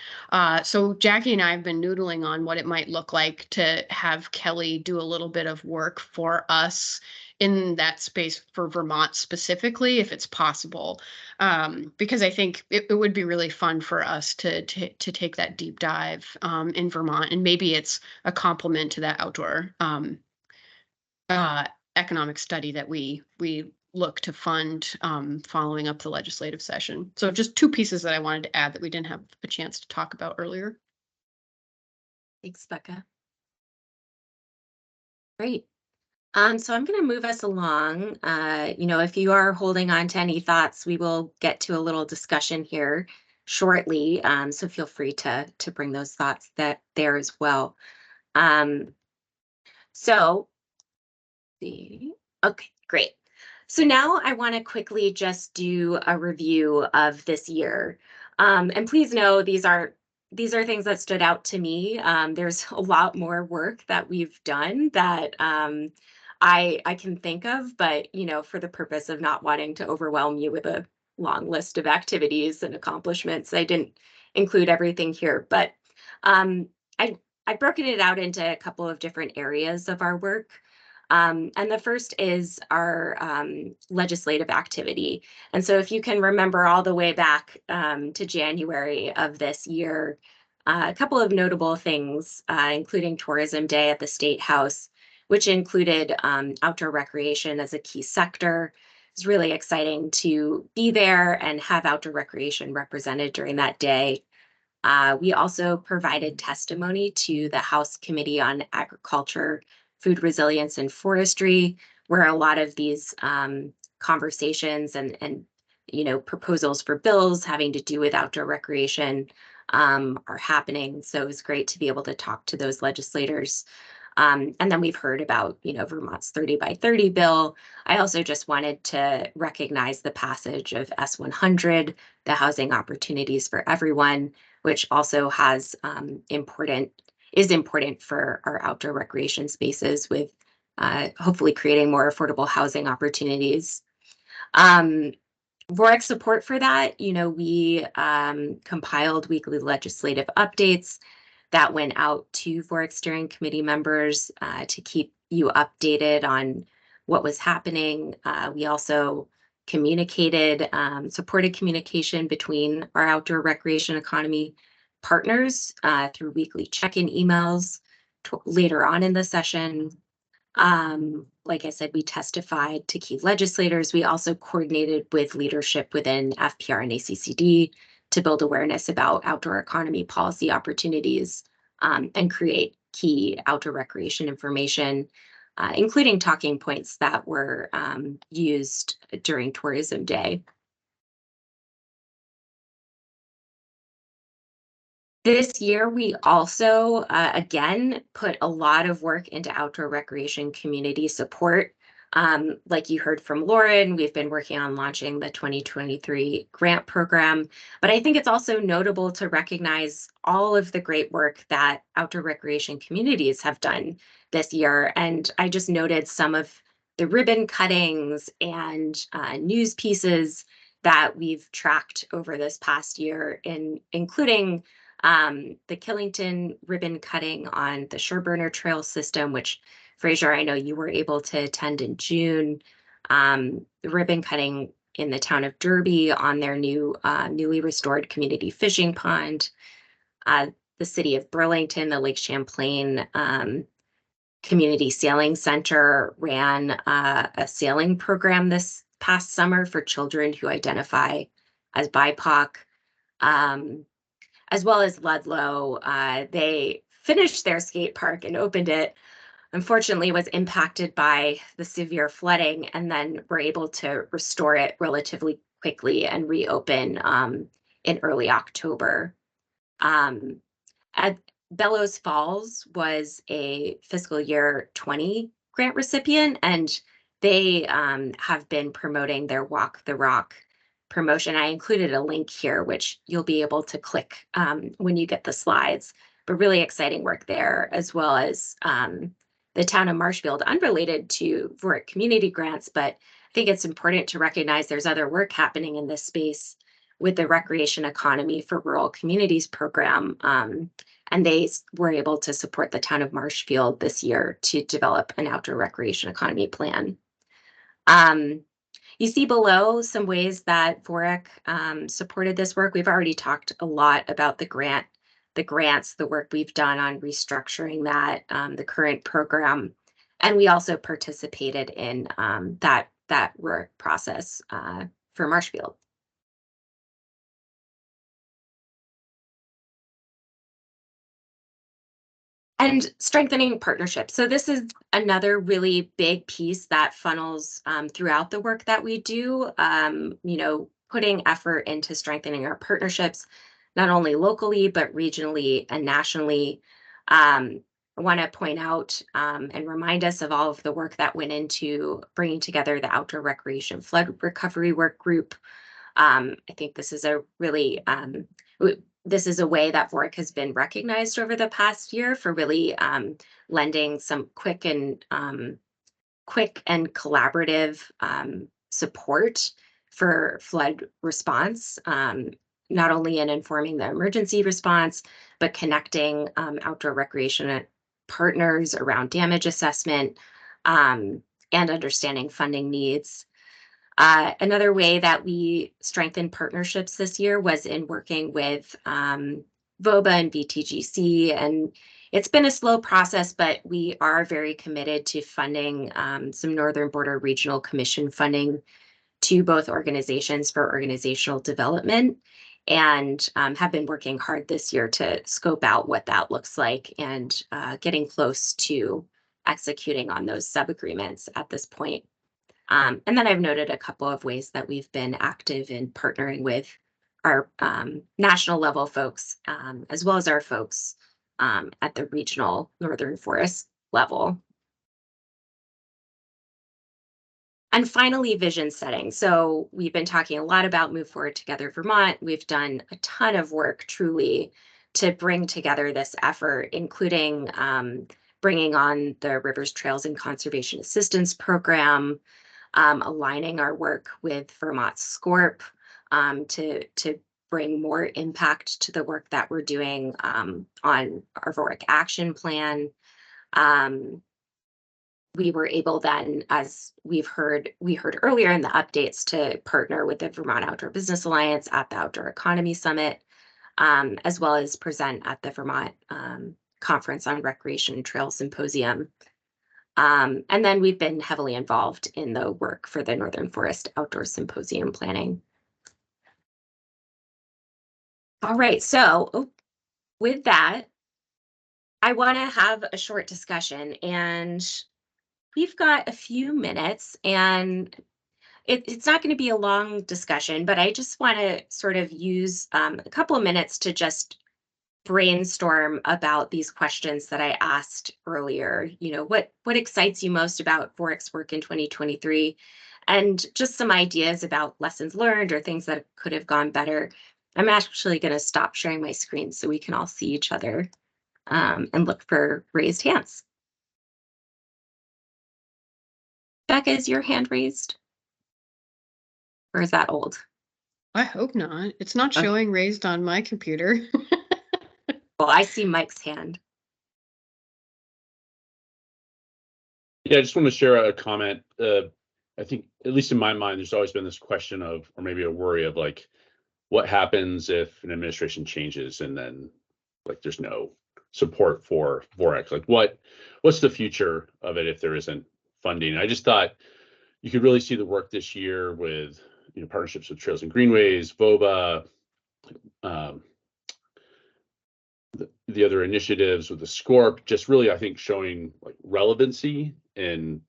So Jackie and I have been noodling on what it might look like to have Kelly do a little bit of work for us in that space for Vermont specifically, if it's possible, because I think it would be really fun for us to take that deep dive in Vermont, and maybe it's a complement to that outdoor economic study that we look to fund following up the legislative session. So just two pieces that I wanted to add that we didn't have a chance to talk about earlier. Thanks, Becca. Great. So I'm going to move us along. If you are holding on to any thoughts, we will get to a little discussion here shortly. So feel free to bring those thoughts there as well. Okay, great. So now I want to quickly just do a review of this year. And please know these are things that stood out to me. There's a lot more work that we've done that I can think of, but for the purpose of not wanting to overwhelm you with a long list of activities and accomplishments, I didn't include everything here. But I've broken it out into a couple of different areas of our work. And the first is our legislative activity. And so if you can remember all the way back to January of this year, a couple of notable things, including Tourism Day at the State House, which included outdoor recreation as a key sector. It's really exciting to be there and have outdoor recreation represented during that day. We also provided testimony to the House Committee on Agriculture, Food Resilience, and Forestry, where a lot of these conversations and proposals for bills having to do with outdoor recreation are happening. So it was great to be able to talk to those legislators. And then we've heard about, Vermont's 30 by 30 bill. I also just wanted to recognize the passage of S100, the Housing Opportunities for Everyone, which also has is important for our outdoor recreation spaces with hopefully creating more affordable housing opportunities. VOREC support for that, we compiled weekly legislative updates that went out to VOREC steering committee members to keep you updated on what was happening. We also supported communication between our outdoor recreation economy partners through weekly check-in emails later on in the session. Like I said, we testified to key legislators. We also coordinated with leadership within FPR and ACCD to build awareness about outdoor economy policy opportunities and create key outdoor recreation information, including talking points that were used during Tourism Day. This year, we also, again, put a lot of work into outdoor recreation community support. Like you heard from Lauren, we've been working on launching the 2023 grant program, but I think it's also notable to recognize all of the great work that outdoor recreation communities have done this year. And I just noted some of the ribbon cuttings and news pieces that we've tracked over this past year, including the Killington ribbon cutting on the Sherburner Trail system, which Fraser, I know you were able to attend in June. The ribbon cutting in the town of Derby on their newly restored community fishing pond. The city of Burlington, the Lake Champlain Community Sailing Center ran a sailing program this past summer for children who identify as BIPOC. As well as Ludlow, they finished their skate park and opened it unfortunately was impacted by the severe flooding, and then were able to restore it relatively quickly and reopen in early October. At Bellows Falls was a fiscal year 20 grant recipient, and they have been promoting their Walk the Rock promotion. I included a link here, which you'll be able to click when you get the slides, but really exciting work there, as well as the town of Marshfield, unrelated to VOREC community grants, but I think it's important to recognize there's other work happening in this space with the Recreation Economy for Rural Communities program. And they were able to support the town of Marshfield this year to develop an outdoor recreation economy plan. You see below some ways that VOREC supported this work. We've already talked a lot about the grants, the work we've done on restructuring that, the current program, and we also participated in that work process for Marshfield. And strengthening partnerships. So this is another really big piece that funnels throughout the work that we do, putting effort into strengthening our partnerships, not only locally, but regionally and nationally. I want to point out and remind us of all of the work that went into bringing together the Outdoor Recreation Flood Recovery Work Group. I think this is a really this is a way that VOREC has been recognized over the past year for really lending some quick and collaborative support for flood response, not only in informing the emergency response, but connecting outdoor recreation partners around damage assessment and understanding funding needs. Another way that we strengthened partnerships this year was in working with VOBA and BTGC, and it's been a slow process, but we are very committed to funding some Northern Border Regional Commission funding to both organizations for organizational development, and have been working hard this year to scope out what that looks like and getting close to executing on those sub-agreements at this point. And then I've noted a couple of ways that we've been active in partnering with our national level folks, as well as our folks at the regional Northern Forest level. And finally, vision setting. So we've been talking a lot about Move Forward Together Vermont. We've done a ton of work truly to bring together this effort, including bringing on the Rivers, Trails, and Conservation Assistance Program, aligning our work with Vermont SCORP to bring more impact to the work that we're doing on our VOREC action plan. We were able then, as we heard earlier in the updates, to partner with the Vermont Outdoor Business Alliance at the Outdoor Economy Summit, as well as present at the Vermont Conference on Recreation and Trail Symposium. And then we've been heavily involved in the work for the Northern Forest Outdoor Symposium planning. All right, so with that, I want to have a short discussion, and we've got a few minutes, and it's not going to be a long discussion, but I just want to sort of use a couple of minutes to just brainstorm about these questions that I asked earlier. What excites you most about VOREC's work in 2023, and just some ideas about lessons learned or things that could have gone better. I'm actually going to stop sharing my screen so we can all see each other and look for raised hands. Becca, is your hand raised? Or is that old? I hope not. It's not showing raised on my computer. Well, I see Mike's hand. Yeah, I just want to share a comment. I think, at least in my mind, there's always been this question of, or maybe a worry of, like, what happens if an administration changes and then, like, there's no support for VOREC? Like, what's the future of it if there isn't funding? I just thought you could really see the work this year with partnerships with Trails and Greenways, VOBA, the other initiatives with the SCORP, just really, I think, showing like relevancy and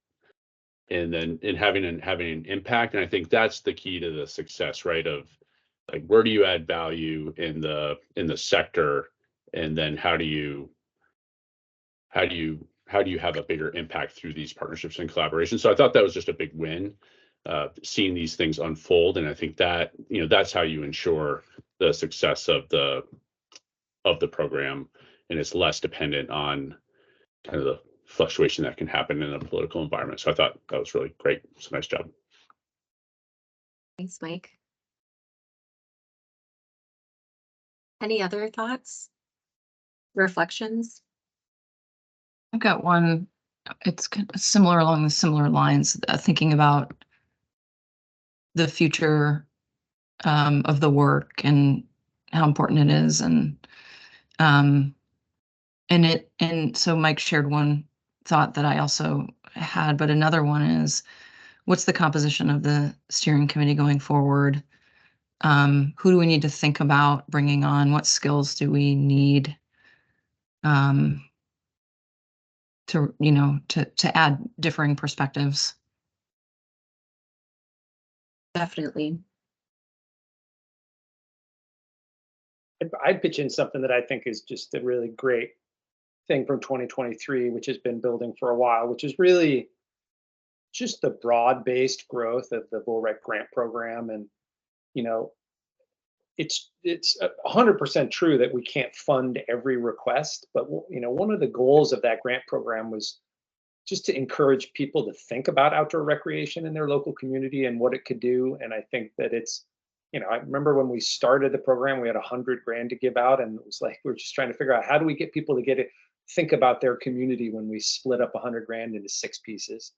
then having an impact. And I think that's the key to the success, right? Of like, where do you add value in the sector, and then how do you have a bigger impact through these partnerships and collaboration. So I thought that was just a big win, seeing these things unfold. And I think that, that's how you ensure the success of the program, and it's less dependent on kind of the fluctuation that can happen in a political environment. So I thought that was really great. It's a nice job. Thanks, Mike. Any other thoughts? Reflections? I've got one. It's similar along the similar lines, thinking about the future of the work and how important it is, and so Mike shared one thought that I also had, but another one is, what's the composition of the steering committee going forward? Who do we need to think about bringing on? What skills do we need to add differing perspectives? Definitely. I'd pitch in something that I think is just a really great thing from 2023, which has been building for a while, which is really just the broad-based growth of the VOREC grant program. And, it's 100% true that we can't fund every request, but, one of the goals of that grant program was just to encourage people to think about outdoor recreation in their local community and what it could do. And I think that it's, I remember when we started the program, we had $100 grand to give out, and it was like we were just trying to figure out, how do we get people to think about their community when we split up $100 grand into 6 pieces.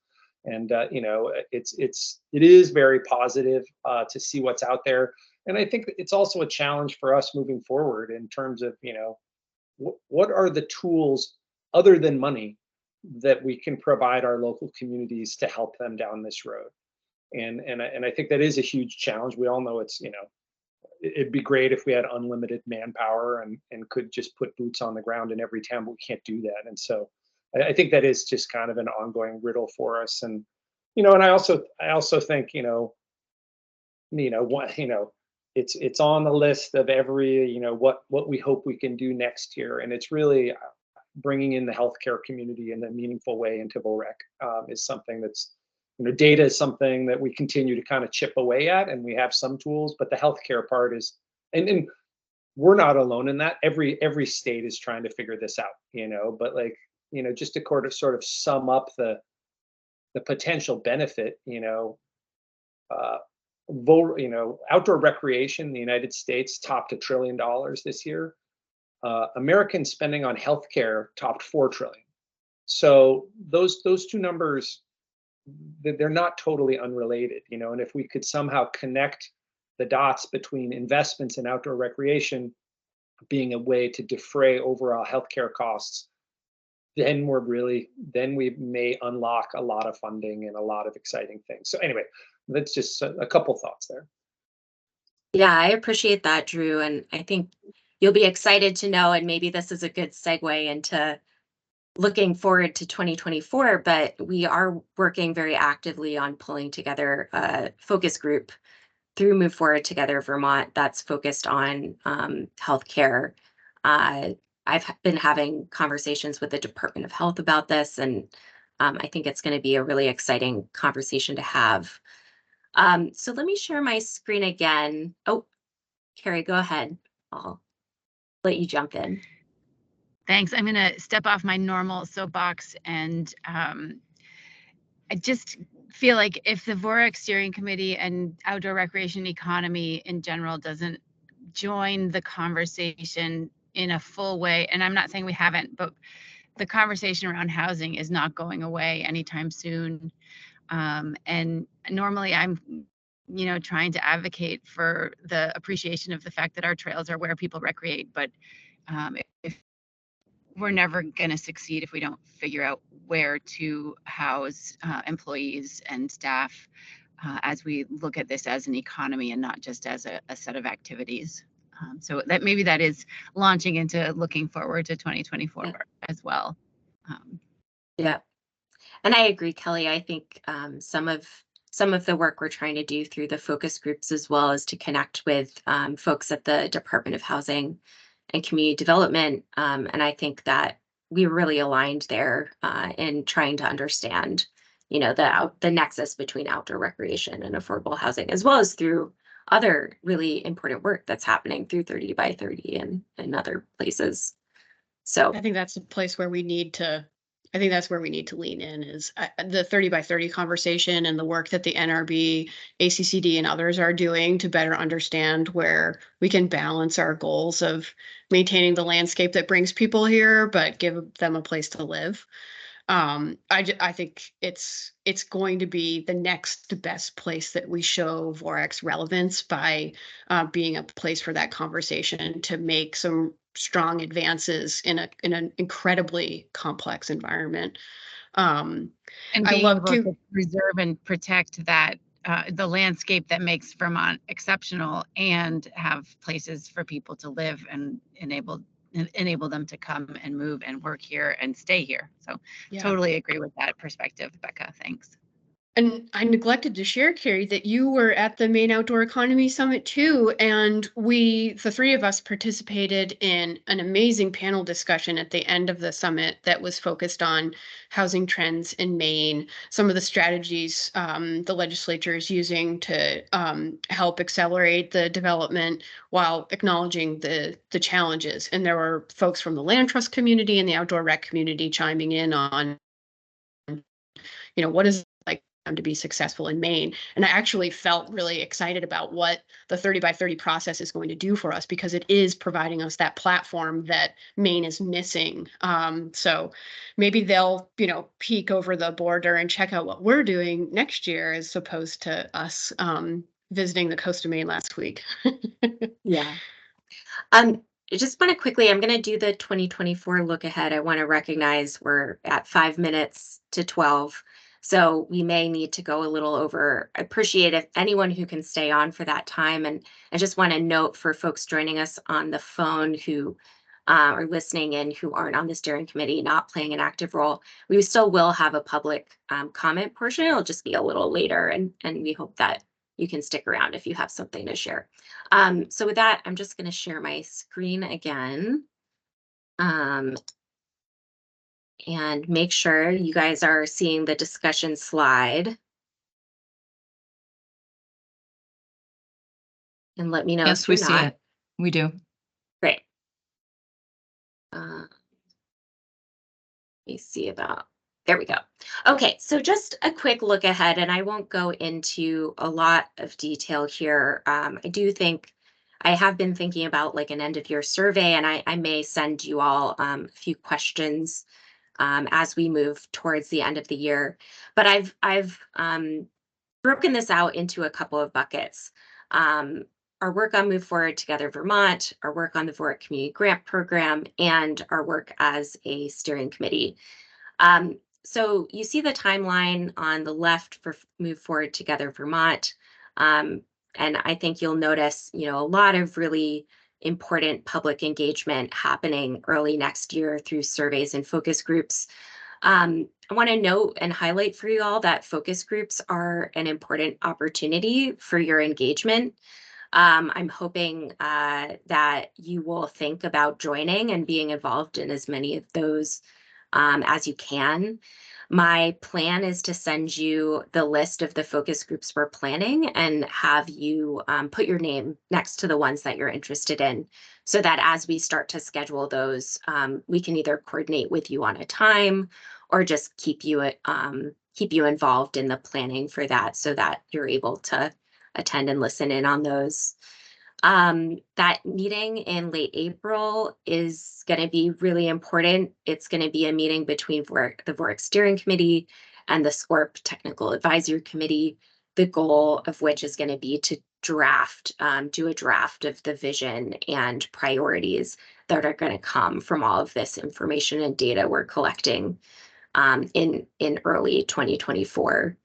And it is very positive to see what's out there. And I think it's also a challenge for us moving forward in terms of, what are the tools other than money that we can provide our local communities to help them down this road. And I think that is a huge challenge. We all know it's, it'd be great if we had unlimited manpower and could just put boots on the ground in every town, but we can't do that. And so I think that is just kind of an ongoing riddle for us. And, and I also think, it's on the list of every, what we hope we can do next year. And it's really bringing in the healthcare community in a meaningful way into VOREC is something that's, data is something that we continue to kind of chip away at, and we have some tools, but the healthcare part is, and we're not alone in that. Every state is trying to figure this out, but like, just to sort of sum up the potential benefit, outdoor recreation in the United States topped $1 trillion this year. American spending on healthcare topped $4 trillion. So those two numbers, they're not totally unrelated, and if we could somehow connect the dots between investments in outdoor recreation being a way to defray overall healthcare costs, then we may unlock a lot of funding and a lot of exciting things. So anyway, that's just a couple thoughts there. Yeah, I appreciate that, Drew. And I think you'll be excited to know, and maybe this is a good segue into looking forward to 2024, but we are working very actively on pulling together a focus group through Move Forward Together Vermont that's focused on healthcare. I've been having conversations with the Department of Health about this, and I think it's going to be a really exciting conversation to have. So let me share my screen again. Oh, Carrie, go ahead. I'll let you jump in. Thanks. I'm going to step off my normal soapbox, and I just feel like if the VOREC steering committee and outdoor recreation economy in general doesn't join the conversation in a full way, and I'm not saying we haven't, but the conversation around housing is not going away anytime soon. And normally I'm, trying to advocate for the appreciation of the fact that our trails are where people recreate, but if we're never going to succeed if we don't figure out where to house employees and staff as we look at this as an economy and not just as a set of activities. So that maybe that is launching into looking forward to 2024 as well. Yeah. And I agree, Kelly. I think some of the work we're trying to do through the focus groups as well is to connect with folks at the Department of Housing and Community Development. And I think that we really aligned there in trying to understand, the nexus between outdoor recreation and affordable housing, as well as through other really important work that's happening through 30 by 30 and other places. So I think that's a place where we need to, I think that's where we need to lean in is the 30 by 30 conversation and the work that the NRB, ACCD, and others are doing to better understand where we can balance our goals of maintaining the landscape that brings people here, but give them a place to live. I think it's going to be the next best place that we show VOREC's relevance by being a place for that conversation to make some strong advances in an incredibly complex environment. And I being love able to preserve and protect that the landscape that makes Vermont exceptional and have places for people to live and enable them to come and move and work here and stay here. So totally agree with that perspective, Becca. Thanks. And I neglected to share, Carrie, that you were at the Maine Outdoor Economy Summit too. And the three of us participated in an amazing panel discussion at the end of the summit that was focused on housing trends in Maine, some of the strategies the legislature is using to help accelerate the development while acknowledging the challenges. And there were folks from the land trust community and the outdoor rec community chiming in on, what is like to be successful in Maine. And I actually felt really excited about what the 30 by 30 process is going to do for us, because it is providing us that platform that Maine is missing. So maybe they'll, peek over the border and check out what we're doing next year, as opposed to us visiting the coast of Maine last week. yeah. I just want to quickly, I'm going to do the 2024 look ahead. I want to recognize we're at 5 minutes to 12. So we may need to go a little over. I appreciate if anyone who can stay on for that time. And I just want to note for folks joining us on the phone who are listening in, who aren't on the steering committee, not playing an active role, we still will have a public comment portion. It'll just be a little later. And we hope that you can stick around if you have something to share. So with that, I'm just going to share my screen again. And make sure you guys are seeing the discussion slide. And let me know yes, if we you're see not. it. We do. Great. Let me see about, there we go. Okay, so just a quick look ahead, and I won't go into a lot of detail here. I do think I have been thinking about like an end of year survey, and I may send you all a few questions as we move towards the end of the year. But I've broken this out into a couple of buckets. Our work on Move Forward Together Vermont, our work on the VOREC Community Grant Program, and our work as a steering committee. So you see the timeline on the left for Move Forward Together Vermont. And I think you'll notice, a lot of really important public engagement happening early next year through surveys and focus groups. I want to note and highlight for you all that focus groups are an important opportunity for your engagement. I'm hoping that you will think about joining and being involved in as many of those as you can. My plan is to send you the list of the focus groups we're planning and have you put your name next to the ones that you're interested in, so that as we start to schedule those, we can either coordinate with you on a time or just keep you involved in the planning for that, so that you're able to attend and listen in on those. That meeting in late April is going to be really important. It's going to be a meeting between the VOREC Steering Committee and the SCORP Technical Advisory Committee, the goal of which is going to be to do a draft of the vision and priorities that are going to come from all of this information and data we're collecting in early 2024.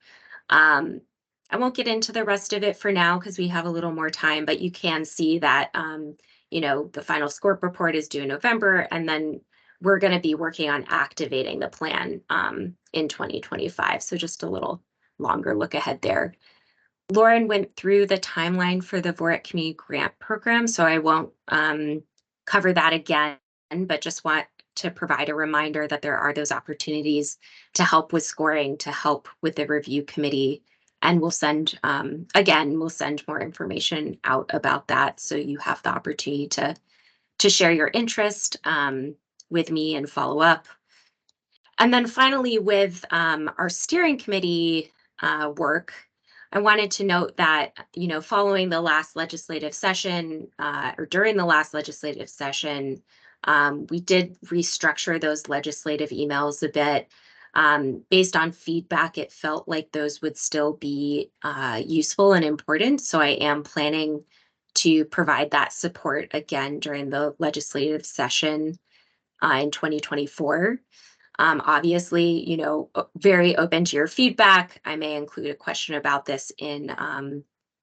I won't get into the rest of it for now because we have a little more time, but you can see that, the final scope report is due in November, and then we're going to be working on activating the plan in 2025. So just a little longer look ahead there. Lauren went through the timeline for the VOREC Community Grant Program, so I won't cover that again, but just want to provide a reminder that there are those opportunities to help with scoring, to help with the review committee. And we'll send, we'll send more information out about that, so you have the opportunity to share your interest with me and follow up. And then finally, with our steering committee work, I wanted to note that, following the last legislative session or during the last legislative session, we did restructure those legislative emails a bit. Based on feedback, it felt like those would still be useful and important. So I am planning to provide that support again during the legislative session in 2024. Obviously, very open to your feedback. I may include a question about this in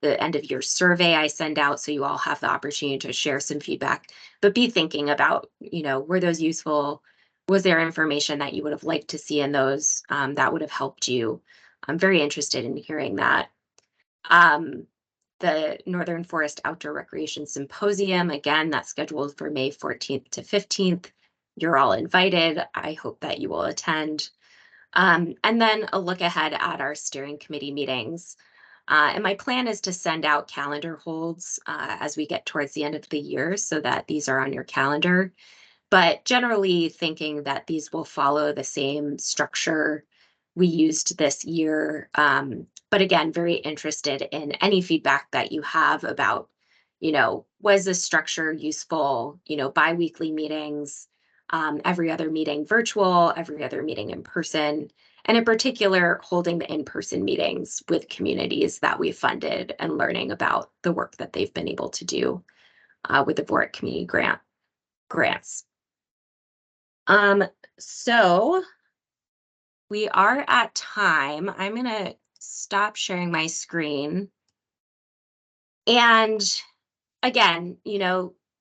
the end of year survey I send out, so you all have the opportunity to share some feedback. But be thinking about, were those useful? Was there information that you would have liked to see in those that would have helped you? I'm very interested in hearing that. The Northern Forest Outdoor Recreation Symposium, again, that's scheduled for May 14th to 15th. You're all invited. I hope that you will attend. And then a look ahead at our steering committee meetings. And my plan is to send out calendar holds as we get towards the end of the year, so that these are on your calendar. But generally thinking that these will follow the same structure we used this year. But again, very interested in any feedback that you have about, was this structure useful? Bi-weekly meetings, every other meeting virtual, every other meeting in person, and in particular, holding the in-person meetings with communities that we funded and learning about the work that they've been able to do with the VOREC community grants. So we are at time. I'm going to stop sharing my screen. And again,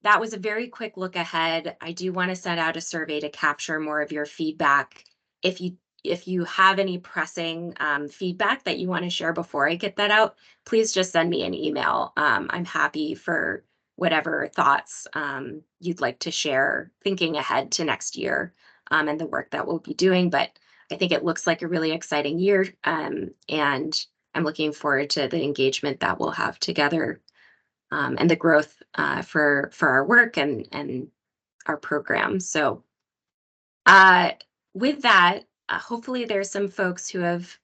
that was a very quick look ahead. I do want to send out a survey to capture more of your feedback. If you have any pressing feedback that you want to share before I get that out, please just send me an email. I'm happy for whatever thoughts you'd like to share, thinking ahead to next year and the work that we'll be doing. But I think it looks like a really exciting year, and I'm looking forward to the engagement that we'll have together and the growth for our work and our program. So with that, hopefully there's some folks who have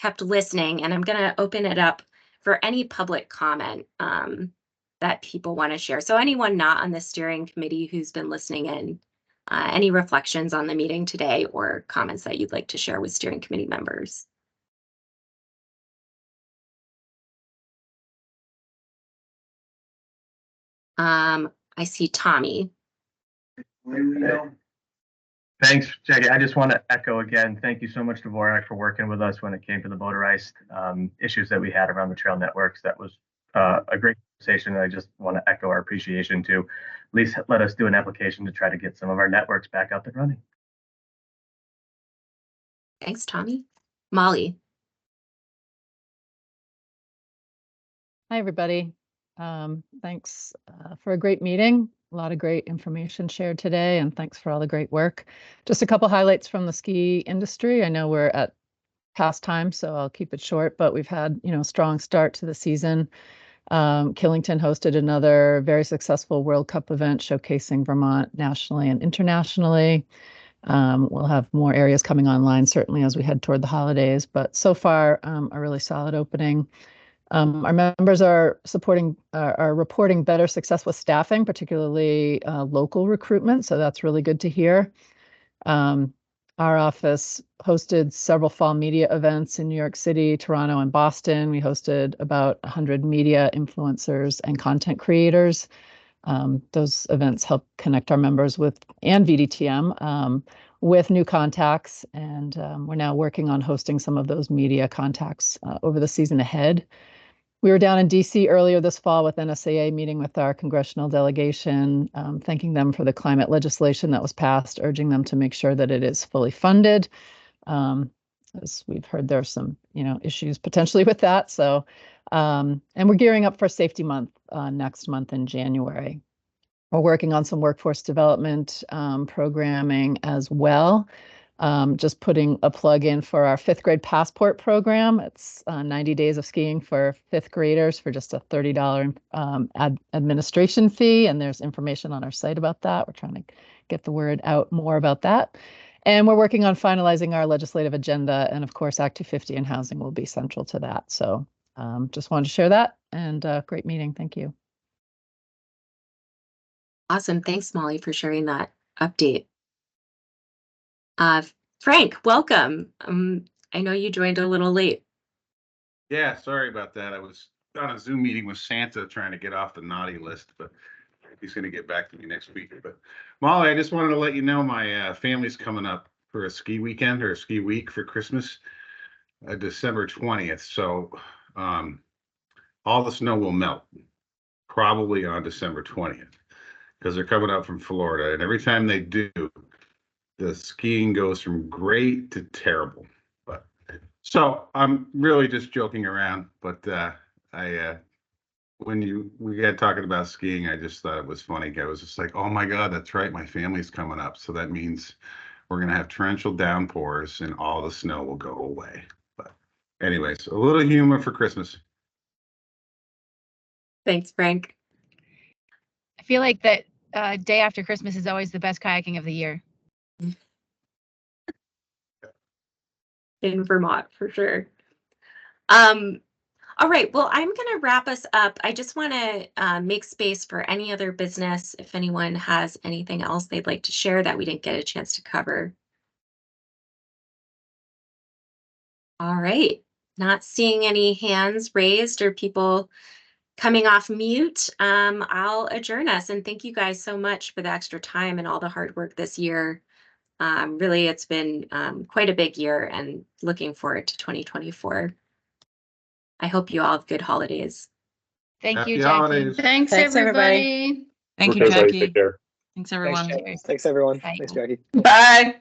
kept listening, and I'm going to open it up for any public comment that people want to share. So anyone not on the steering committee who's been listening in, any reflections on the meeting today or comments that you'd like to share with steering committee members? I see Tommy. Thanks, Jackie. I just want to echo again, thank you so much to VOREC for working with us when it came to the motorized issues that we had around the trail networks. That was a great conversation. And I just want to echo our appreciation to at least let us do an application to try to get some of our networks back up and running. Thanks, Tommy. Molly. Hi, everybody. Thanks for a great meeting. A lot of great information shared today, and thanks for all the great work. Just a couple highlights from the ski industry. I know we're at past time, so I'll keep it short, but we've had, a strong start to the season. Killington hosted another very successful World Cup event showcasing Vermont nationally and internationally. We'll have more areas coming online, certainly as we head toward the holidays, but so far a really solid opening. Our members are reporting better success with staffing, particularly local recruitment. So that's really good to hear. Our office hosted several fall media events in New York City, Toronto, and Boston. We hosted about 100 media influencers and content creators. Those events help connect our members and VDTM with new contacts. And we're now working on hosting some of those media contacts over the season ahead. We were down in DC earlier this fall with NSAA, meeting with our congressional delegation, thanking them for the climate legislation that was passed, urging them to make sure that it is fully funded. As we've heard, there's some, issues potentially with that. So, and we're gearing up for Safety Month next month in January. We're working on some workforce development programming as well. Just putting a plug in for our 5th grade passport program. It's 90 days of skiing for 5th graders for just a $30 administration fee. And there's information on our site about that. We're trying to get the word out more about that. And we're working on finalizing our legislative agenda. And of course, Act 250 and housing will be central to that. So just wanted to share that, and great meeting. Thank you. Awesome. Thanks, Molly, for sharing that update. Frank, welcome. I know you joined a little late. Yeah, sorry about that. I was on a Zoom meeting with Santa trying to get off the naughty list, but he's going to get back to me next week. But Molly, I just wanted to let you know my family's coming up for a ski weekend or a ski week for Christmas, December 20th. So all the snow will melt probably on December 20th because they're coming up from Florida. And every time they do, the skiing goes from great to terrible. But so I'm really just joking around. But when we got talking about skiing, I just thought it was funny. I was just like, oh my God, that's right. My family's coming up. So that means we're going to have torrential downpours and all the snow will go away. But anyways, a little humor for Christmas. Thanks, Frank. I feel like that day after Christmas is always the best kayaking of the year. In Vermont, for sure. All right, well, I'm going to wrap us up. I just want to make space for any other business if anyone has anything else they'd like to share that we didn't get a chance to cover. All right, not seeing any hands raised or people coming off mute. I'll adjourn us, and thank you guys so much for the extra time and all the hard work this year. Really, it's been quite a big year, and looking forward to 2024. I hope you all have good holidays. Thank you, Happy Jackie. holidays. Thanks, everybody. Thank you, Okay, everybody, Jackie. take care. Thanks, everyone. Thanks, everyone. Bye. Thanks, Jackie. Bye.